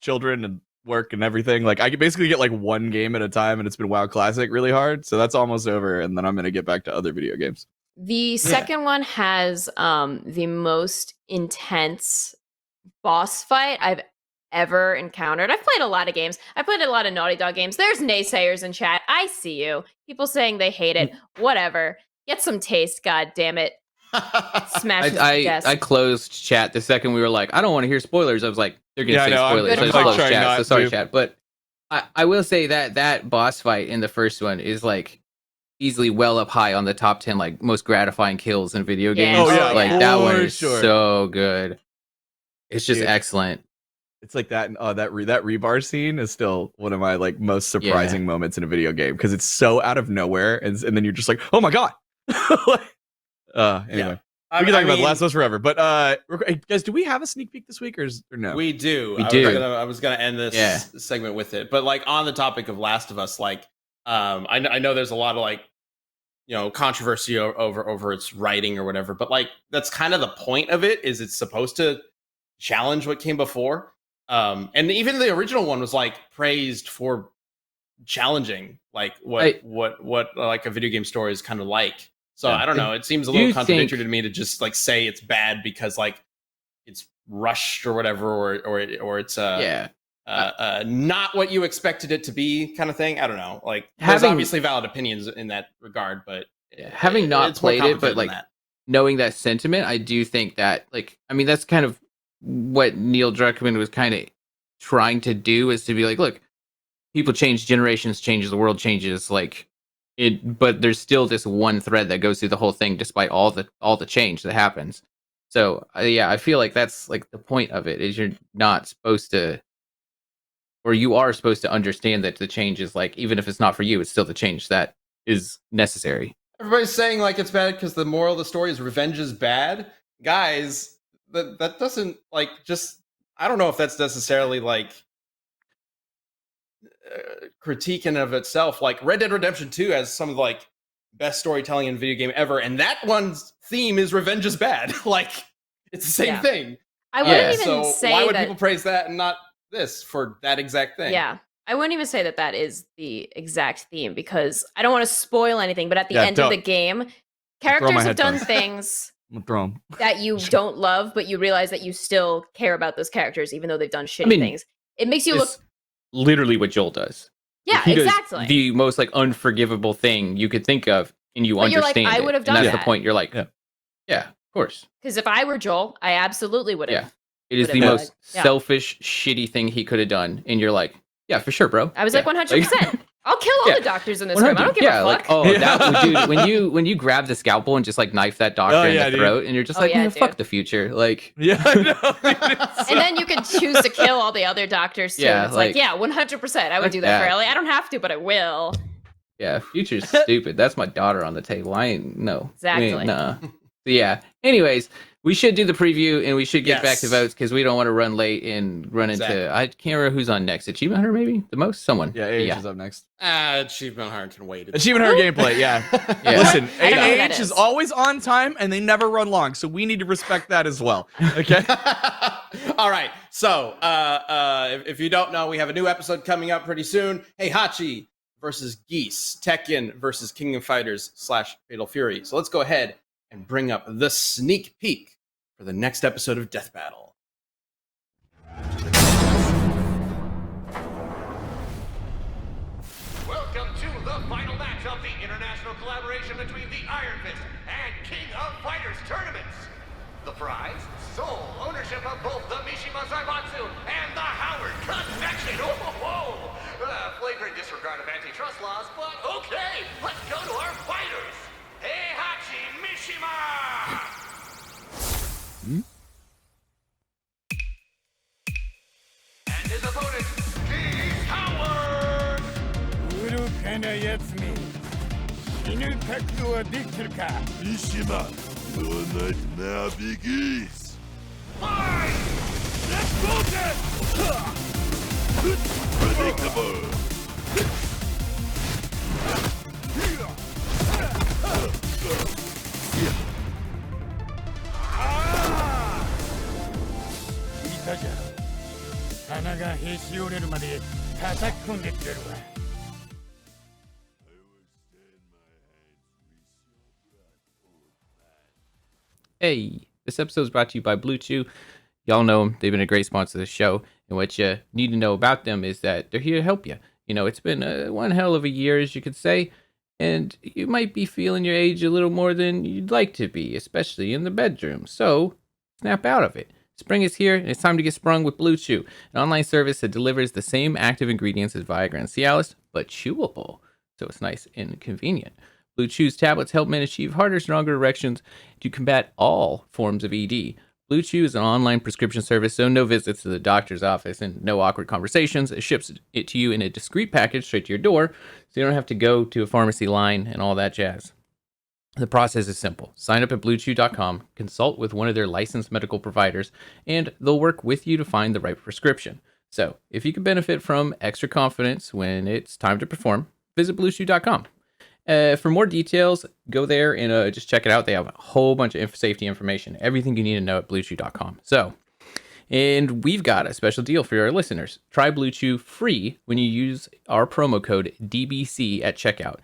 children and work and everything. I can basically get one game at a time, and it's been WoW Classic really hard. So that's almost over, and then I'm gonna get back to other video games. The second one has the most intense boss fight I've ever encountered. I've played a lot of games. I played a lot of Naughty Dog games. There's naysayers in chat. I see you. People saying they hate it. Whatever. Get some taste, god damn it. Smash his desk. I closed chat the second we were I don't want to hear spoilers. I was like, they're gonna say I know, spoilers. I'm I just trying closed not chat. So sorry, to. chat. But I will say that boss fight in the first one is easily well up high on the top 10 most gratifying kills in video Yeah. games. Oh, yeah, that for one is sure. so good. It's just Dude. excellent. It's that that rebar scene is still one of my most surprising moments in a video game because it's so out of nowhere, and then you're just oh my god. Anyway. We can talk about The Last of Us forever, but guys, do we have a sneak peek this week or no? We do. We do. I was gonna end this segment with it, but on the topic of Last of Us, I know there's a lot of controversy over its writing or whatever, but that's kind of the point of it. Is it's supposed to challenge what came before, and even the original one was praised for challenging what a video game story is kind of like. So I don't know. It seems a little contradictory to me to just say it's bad because it's rushed or whatever, or it's not what you expected it to be kind of thing. I don't know. There's obviously valid opinions in that regard, but having not it's more played it, but complicated than that. knowing that sentiment, I do think that that's kind of what Neil Druckmann was kind of trying to do is to be like, look, people change, generations changes, the world changes, like it, but there's still this one thread that goes through the whole thing despite all the change that happens. So yeah, I feel like that's like the point of it, is you're not supposed to, or you are supposed to understand that the change is like, even if it's not for you, it's still the change that is necessary. Everybody's saying like it's bad because the moral of the story is revenge is bad. Guys, that doesn't like just, I don't know if that's necessarily like critique in and of itself. Like Red Dead Redemption 2 has some of the like best storytelling in a video game ever, and that one's theme is revenge is bad. Like it's the same thing. I wouldn't even So say why would that people praise that and not this for that exact thing? Yeah. I wouldn't even say that that is the exact theme, because I don't want to spoil anything, but at the Yeah, end don't. of the game, my characters have done headphones. things I'm gonna throw 'em. that you don't love, but you realize that you still care about those characters, even though they've done shitty mean, things. It makes you look. It's literally what Joel does. Yeah, Like, he does exactly. the most like unforgivable thing you could think of, and you But you're like, understand I it. would have And done that's that. the point. You're like, Yeah. yeah, of course. Because if I were Joel, I absolutely would have. Yeah. It is Would the have been most like, yeah. selfish, shitty thing he could have done, and you're like, yeah, for sure, bro. I was Yeah. like 100%. I'll kill all Yeah. the doctors in this room. I don't give yeah, a like, fuck. oh, that dude, when you grab the scalpel and just like knife that doctor Oh, in yeah, the dude. throat, and you're just Oh, like, yeah, man, fuck dude. the future. Like, Yeah, I know. And then you can choose to kill all the other doctors too. Yeah, And it's like, like- yeah, 100%. I would Fuck do that for that. Ellie. I don't have to, but I will. yeah, future's stupid. That's my daughter on the table. I ain't no. Exactly. Nah. So, yeah. Anyways, we should do the preview, and we should get back to Yes. votes because we don't want to run late and run Exactly. into. I can't remember who's on next. Achievement Hunter, maybe the most. Someone. Yeah, AH is up next. Achievement Hunter can wait. Achievement Hunter gameplay, yeah. Yeah. Listen, I don't know who that AH is is. always on time and they never run long, so we need to respect that as well. Okay? All right. So, if you don't know, we have a new episode coming up pretty soon. Heihachi versus Geese, Tekken versus King of Fighters / Fatal Fury. So let's go ahead and bring up the sneak peek for the next episode of Death Battle. Welcome to the final match of the international collaboration between the Iron Fist and King of Fighters tournaments. The prize, sole ownership of both the Mishima Zaibatsu and the Howard Connection. Oh, flagrant disregard of antitrust laws, but okay, let's go to our fighters. Heihachi Mishima! And his opponent, Geese Howard! 愚かなやつめ死ぬ覚悟はできてるか Mishima, no night now begins. Fight! Let's focus! Predictable. Ah! 言ったじゃろ鼻がへし折れるまで叩き込んでくれるわ Hey, this episode is brought to you by Blue Chew. Y'all know them. They've been a great sponsor of the show. And what you need to know about them is that they're here to help you. You know, it's been one hell of a year, as you could say. And you might be feeling your age a little more than you'd like to be, especially in the bedroom. So, snap out of it. Spring is here, and it's time to get sprung with Blue Chew, an online service that delivers the same active ingredients as Viagra and Cialis, but chewable. So it's nice and convenient. Blue Chew's tablets help men achieve harder, stronger erections to combat all forms of ED. Blue Chew is an online prescription service, so no visits to the doctor's office and no awkward conversations. It ships it to you in a discreet package straight to your door, so you don't have to go to a pharmacy line and all that jazz. The process is simple. Sign up at BlueChew.com, consult with one of their licensed medical providers, and they'll work with you to find the right prescription. So, if you can benefit from extra confidence when it's time to perform, visit BlueChew.com. For more details, go there and just check it out. They have a whole bunch of safety information, everything you need to know at BlueChew.com. So, and we've got a special deal for our listeners. Try Blue Chew free when you use our promo code DBC at checkout.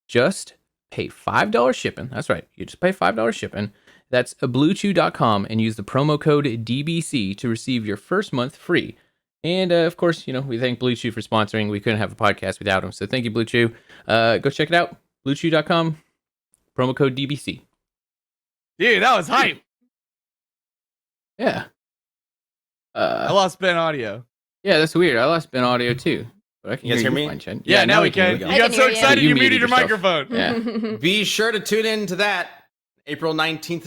Just pay $5 shipping. That's right. You just pay $5 shipping. That's BlueChew.com and use the promo code DBC to receive your first month free. And of course, you know, we thank Blue Chew for sponsoring. We couldn't have a podcast without them. So thank you, Blue Chew. Go check it out. BlueChew.com, promo code DBC. Dude, that was hype. Yeah. I lost Ben audio. Yeah, that's weird. I lost Ben audio too. But I can You guys hear me? fine, Chad. Yeah, now we can. Here You we got can so hear you. excited You you muted muted your yourself. microphone. Yeah. Be sure to tune in to that April 19th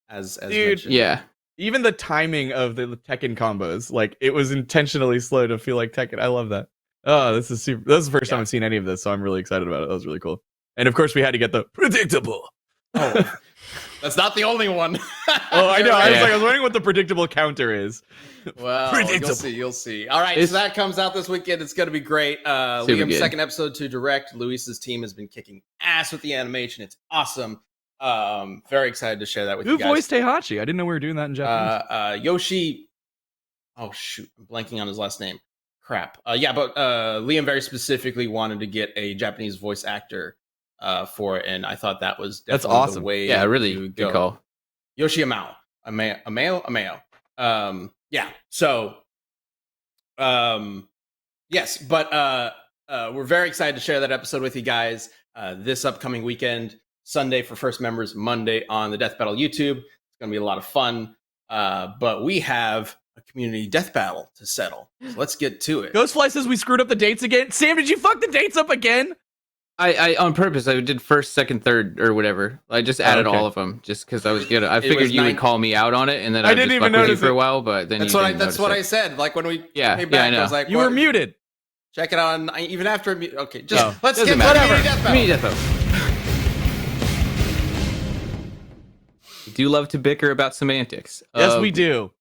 as Dude. mentioned. Yeah. Even the timing of the Tekken combos, like it was intentionally slow to feel like Tekken. I love that. Oh, this is super. This is the first time I've seen any of this, so I'm really excited about it. That was really cool. And of course, we had to get the predictable. Oh, that's not the only one. Oh, I know. I was Yeah. like, I was wondering what the predictable counter is. Well, Predictable. you'll see. All right, It's- so that comes out this weekend. It's going to be great. Super Liam's good. second episode to direct. Luis's team has been kicking ass with the animation. It's awesome. Very excited to share that with Who you guys. voiced Heihachi? I didn't know we were doing that in Japanese. Yoshi. Oh shoot, I'm blanking on his last name. Crap. Yeah, but Liam very specifically wanted to get a Japanese voice actor for it, and I thought that was That's definitely awesome. the way. Yeah, really to good call. Yoshi Amao. Amao. Yeah. So, yes, but we're very excited to share that episode with you guys this upcoming weekend. Sunday for first members, Monday on the Death Battle YouTube. It's going to be a lot of fun. But we have a community death battle to settle. So let's get to it. Ghostfly says we screwed up the dates again. Sam, did you fuck the dates up again? I on purpose. I did first, second, third, or whatever. I just added okay. all of them just because I was good. I It figured was you nine- would call me out on it, and then I I didn't just even fuck with you notice for it. a while. But then That's you what I. didn't That's notice what it. I said. Like when we Yeah, came yeah, back, I know. I was like, You were what? muted. Check it on. Even after. Okay, just Oh, let's doesn't get to the matter. community death battle. Community death battle. We do love to bicker about semantics. Yes, we do.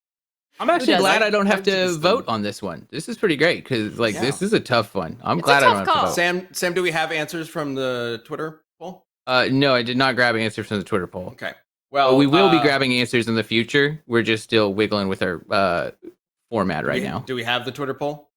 I'm actually doesn't? glad I don't have I've just to vote on this one. This is pretty great because Yeah. this is a tough one. I'm It's a glad I tough don't have call. to vote. Sam, do we have answers from the Twitter poll? No, I did not grab answers from the Twitter poll. Okay. Well, But we will be grabbing answers in the future. We're just still wiggling with our format right now. Do we have the Twitter poll?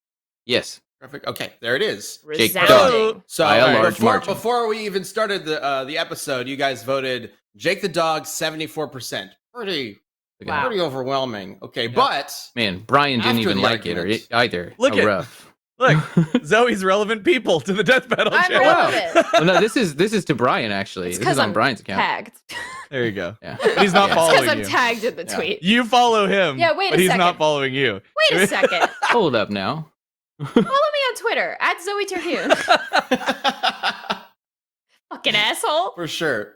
Yes. Perfect. Okay, there it is. Jake Resounding. So By a large margin. before we even started the episode, you guys voted Jake the Dog 74%. Pretty Wow. pretty overwhelming. Okay, but Man, Brian didn't After even the like it arguments. either. Look How at- rough. Look, Zoe's relevant people to the death battle I'm channel. relevant. Well, no, this is to Brian actually. It's This is because on I'm Brian's account. tagged. There you go. Yeah. But he's not Yeah. It's following because I'm you. tagged in the Yeah. tweet. You follow him. Yeah, wait a but he's not second. following you. Wait a second. Hold up now. Follow me on Twitter at Zoe Terhune. Fucking asshole. for sure.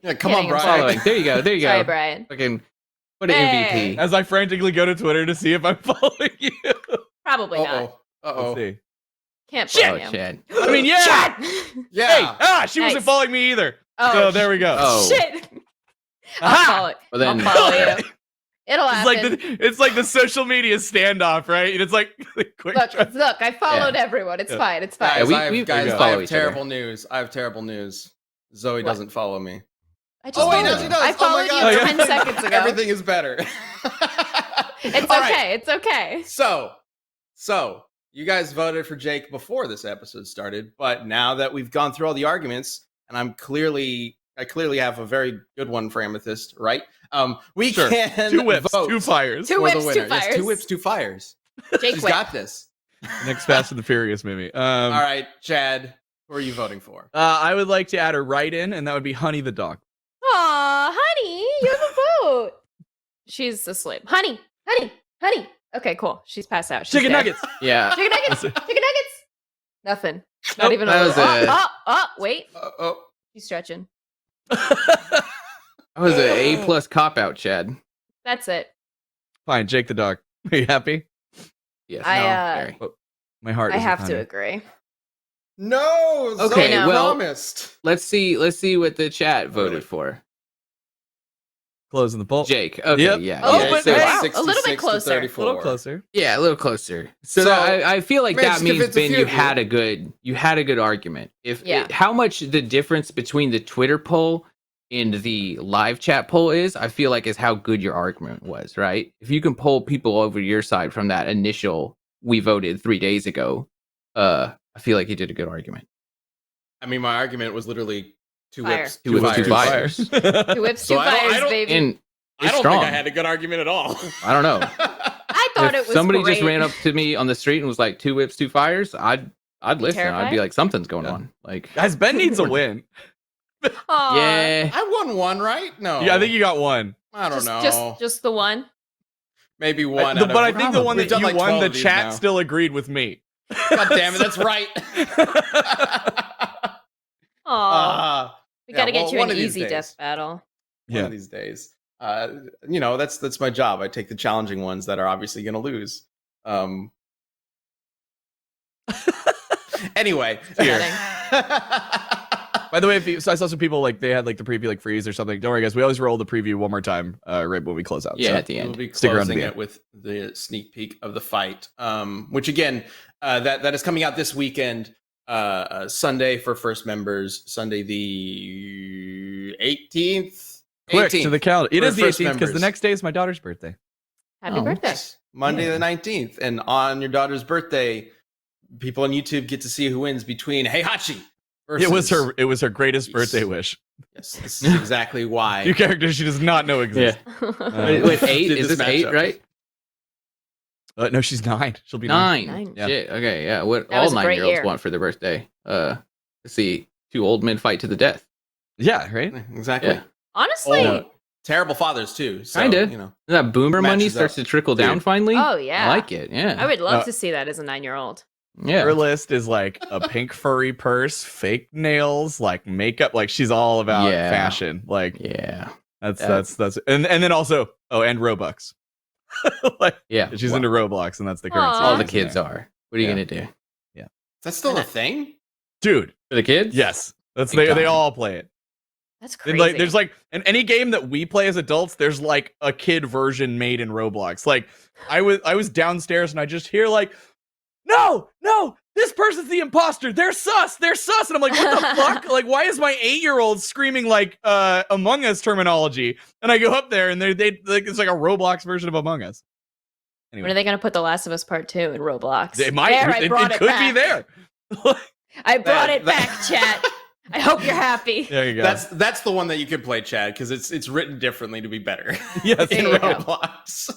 Yeah, come on, Kidding, I'm Brian. Following. There you go. There you Sorry, go. Brian. Fucking what an Hey. MVP. As I frantically go to Twitter to see if I'm following you. Probably not. Uh-oh. Let's see. Can't Oh, blame you. Chad. I mean, yeah. Shut! Yeah. Hey, she wasn't Nice. following me either. Oh, So there we go. Oh. shit. I'll Aha! follow, Well, then- I'll follow you. It'll It's like happen. it's like the social media standoff, right? And it's like quick. Look, I followed everyone. It's Yeah. fine. It's Guys, fine. we- I have, we guys, follow I have each other. terrible news. I have terrible news. Zoe What? doesn't follow me. I just Oh, he followed does, he you. does. I Oh my followed God. you Oh, yeah. 10 seconds ago. Everything is better. It's All okay. right. It's okay. So you guys voted for Jake before this episode started, but now that we've gone through all the arguments, and I clearly have a very good one for Amethyst, right? We Sure. can 2 whips, vote 2 fires. Two for whips, the 2 winner. Yes, fires. 2 whips, 2 fires. Jake She's whip. got this. Next Fast and the Furious movie. All right, Chad, who are you voting for? I would like to add a write-in, and that would be Honey the dog. Aw, honey, you have a vote. She's asleep. Honey. Okay, cool. She's passed out. She's Chicken dead. nuggets. Yeah. Chicken nuggets. Chicken nuggets. Nothing. Not Nope, even that a was little. a- Wait. Oh, She's stretching. That was an A+ cop out, Chad. That's it. Fine, Jake the dog. Are you happy? Yes. I, very. My heart. I is have with to honey. agree. no. Okay, Zoe well- promised. Let's see what the chat voted for. Closing the poll. Jake. Okay, Yep. yeah. Oh, yeah, but so- hey, wow. a little bit closer. A little closer. yeah, a little closer. So, So, I feel like Mitch, that means convince a Ben, few you of you. had a good argument. Yeah. How much the difference between the Twitter poll and the live chat poll is, I feel like is how good your argument was, right? If you can pull people over to your side from that initial we voted 3 days ago, I feel like you did a good argument. I mean, my argument was literally 2 Fire. whips, 2 whips, 2 fires. fires. 2 whips, So 2 I don't- fires, baby. And I it's don't strong. think I had a good argument at all. I don't know. I thought If it was somebody great. just ran up to me on the street and was like 2 whips, 2 fires, I'd listen. I'd terrified? be like, something's going Yeah. on. Like, Guys, Ben needs a win. Aw, yeah. I won one, right? No. Yeah, I think you got one. I don't just, know. Just the one. Maybe one. But I think the one We've that done you like won, 12 the of these chat now. still agreed with me. God damn it, that's right. Aw. We gotta get you one an of these easy days. death battle. One of these days. That's my job. I take the challenging ones that are obviously going to lose. Anyway. By the way, so I saw some people like they had like the preview like freeze or something. Don't worry, guys. We always roll the preview one more time right when we close out. Yeah, So at the end. We'll be Stick around to closing the it end. with the sneak peek of the fight, which again, that is coming out this weekend, Sunday for first members, Sunday the 18th. Quick to the calendar. It for is the first 18th because the members. next day is my daughter's birthday. Happy Oh. birthday. Monday the 19th. And on your daughter's birthday, people on YouTube get to see who wins between Heihachi versus... It was her greatest Yes. birthday wish. Yes, this is exactly why. Two characters she does not know exist. Wait, 8? Did Is this this 8, matchup. right? No, she's 9. She'll be 9. 9. Yeah. Shit. Okay, yeah. What That all was a great 9-year-olds year. want for their birthday. Let's see 2 old men fight to the death. Yeah, right. Exactly. Yeah. Honestly. Oh, terrible fathers too. So, Kinda. You know. That boomer money Matches starts up. to trickle down Dude. finally. Oh, yeah. I like it. Yeah. I would love to see that as a 9-year-old. Yeah. Her list is like a pink furry purse, fake nails, like makeup. Like she's all about Yeah. fashion. Like Yeah. that's and then also and Robux. Like Yeah. she's Well, into Roblox and that's the currency. Aw. all the kids are. What are you Yeah. gonna do? That's still a thing? Dude. For the kids? Yes, that's Big they time. all play it. That's And, crazy. like there's like in any game that we play as adults, there's like a kid version made in Roblox. Like I was downstairs and I just hear like, no, this person's the imposter. They're sus. And I'm like, what the fuck? Like, why is my 8-year-old screaming like Among Us terminology? And I go up there and they like it's like a Roblox version of Among Us. When are they going to put The Last of Us Part 2 in Roblox? They might. There, I It brought it could back. be there. I brought That- it back, chat. I hope you're happy. There you go. That's the one that you could play, Chad, because it's written differently to be better. yes. There in you go. Roblox.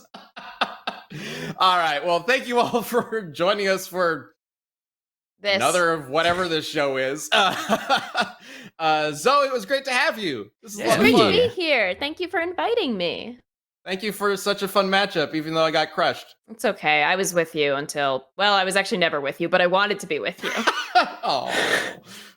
All right. Well, thank you all for joining us for This. another of whatever this show is. Zoe, it was great to have you. This is a Yeah. lot It's of great fun. to be here. Thank you for inviting me. Thank you for such a fun matchup, even though I got crushed. It's okay. I was with you until, well, I was actually never with you, but I wanted to be with you. Oh,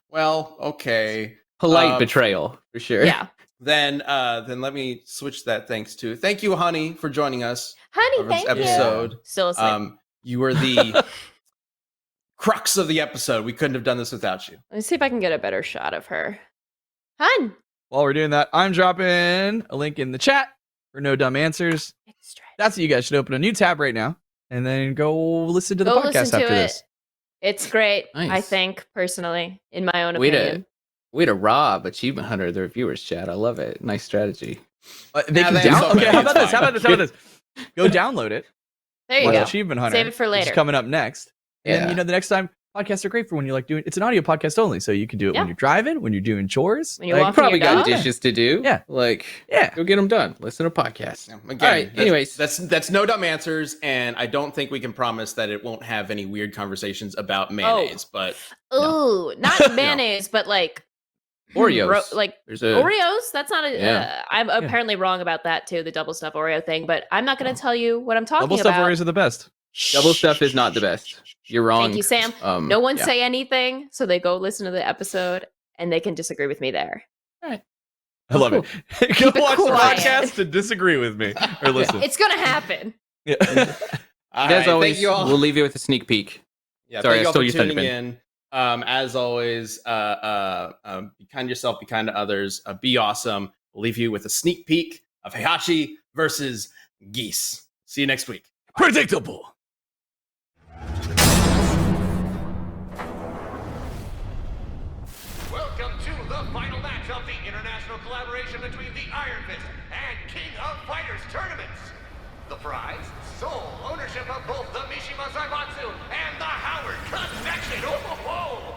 well, okay. Polite betrayal, for sure. Yeah. Then let me switch that. Thanks to thank you, honey, for joining us Honey, for this thank you. episode. Still asleep. You were the crux of the episode. We couldn't have done this without you. Let me see if I can get a better shot of her. Hun. While we're doing that, I'm dropping a link in the chat for No Dumb Answers. Extra. That's what you guys should open a new tab right now and then go listen to the Go podcast listen to after it. this. It's great, I Nice. think, personally, in my own Way opinion. to rob Achievement Hunter, their viewers, chat. I love it. Nice strategy. They Yeah, can they have download. so Okay, many, how about it's this? How fine. about this? How about this? Go download it. There you Watch go. Achievement Hunter. Save it for Which later. is coming up next. And Yeah. then, the next time podcasts are great for when you're like doing. It's an audio podcast only, so you can do it Yeah. when you're driving, when you're doing chores. When you like, walk Probably your got dog? dishes to do. Yeah. Like, Yeah. go get them done. Listen to podcasts. Yeah, again, All right, that's- anyways. that's no dumb answers, and I don't think we can promise that it won't have any weird conversations about mayonnaise. But Ooh, not mayonnaise, but like Oreos. like There's a Oreos. That's not a. Yeah. I'm apparently wrong about that too, the double stuff Oreo thing. But I'm not going to tell you what I'm talking Double stuff about. Oreos are the best. double stuff is not the best. You're wrong. Thank you, Sam. No one yeah. say anything, so they go listen to the episode and they can disagree with me there. I love cool. it. Go Keep it watch the quiet. podcast to disagree with me or listen. It's going to happen. Yeah. all As right, always, thank you all. we'll leave you with a sneak peek. Yeah, Sorry, thank you I all stole for your thunder, tuning in. As always, be kind to yourself, be kind to others, be awesome. We'll leave you with a sneak peek of Heihachi versus Geese. See you next week. Predictable. Welcome to the final match of the international collaboration between the Iron Fist and King of Fighters tournaments. The prize, sole ownership of both the Mishima Zaibatsu and the Howard Connection. Oh,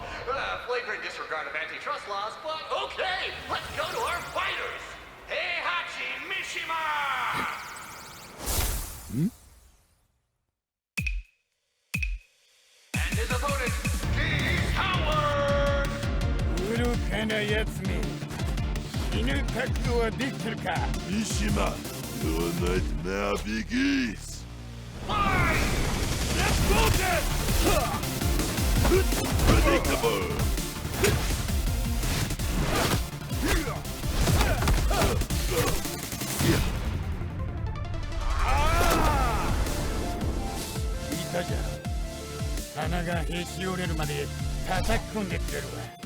flagrant disregard of antitrust laws, but okay, let's go to our fighters. Heihachi Mishima! And his opponent, Is Howard! 愚かなやつめ死ぬ覚悟はできてるか三島 Your night now begins Fight! Let's focus! Predictable! Ah! 言ったじゃん。鼻がへし折れるまで叩き込んでくれるわ。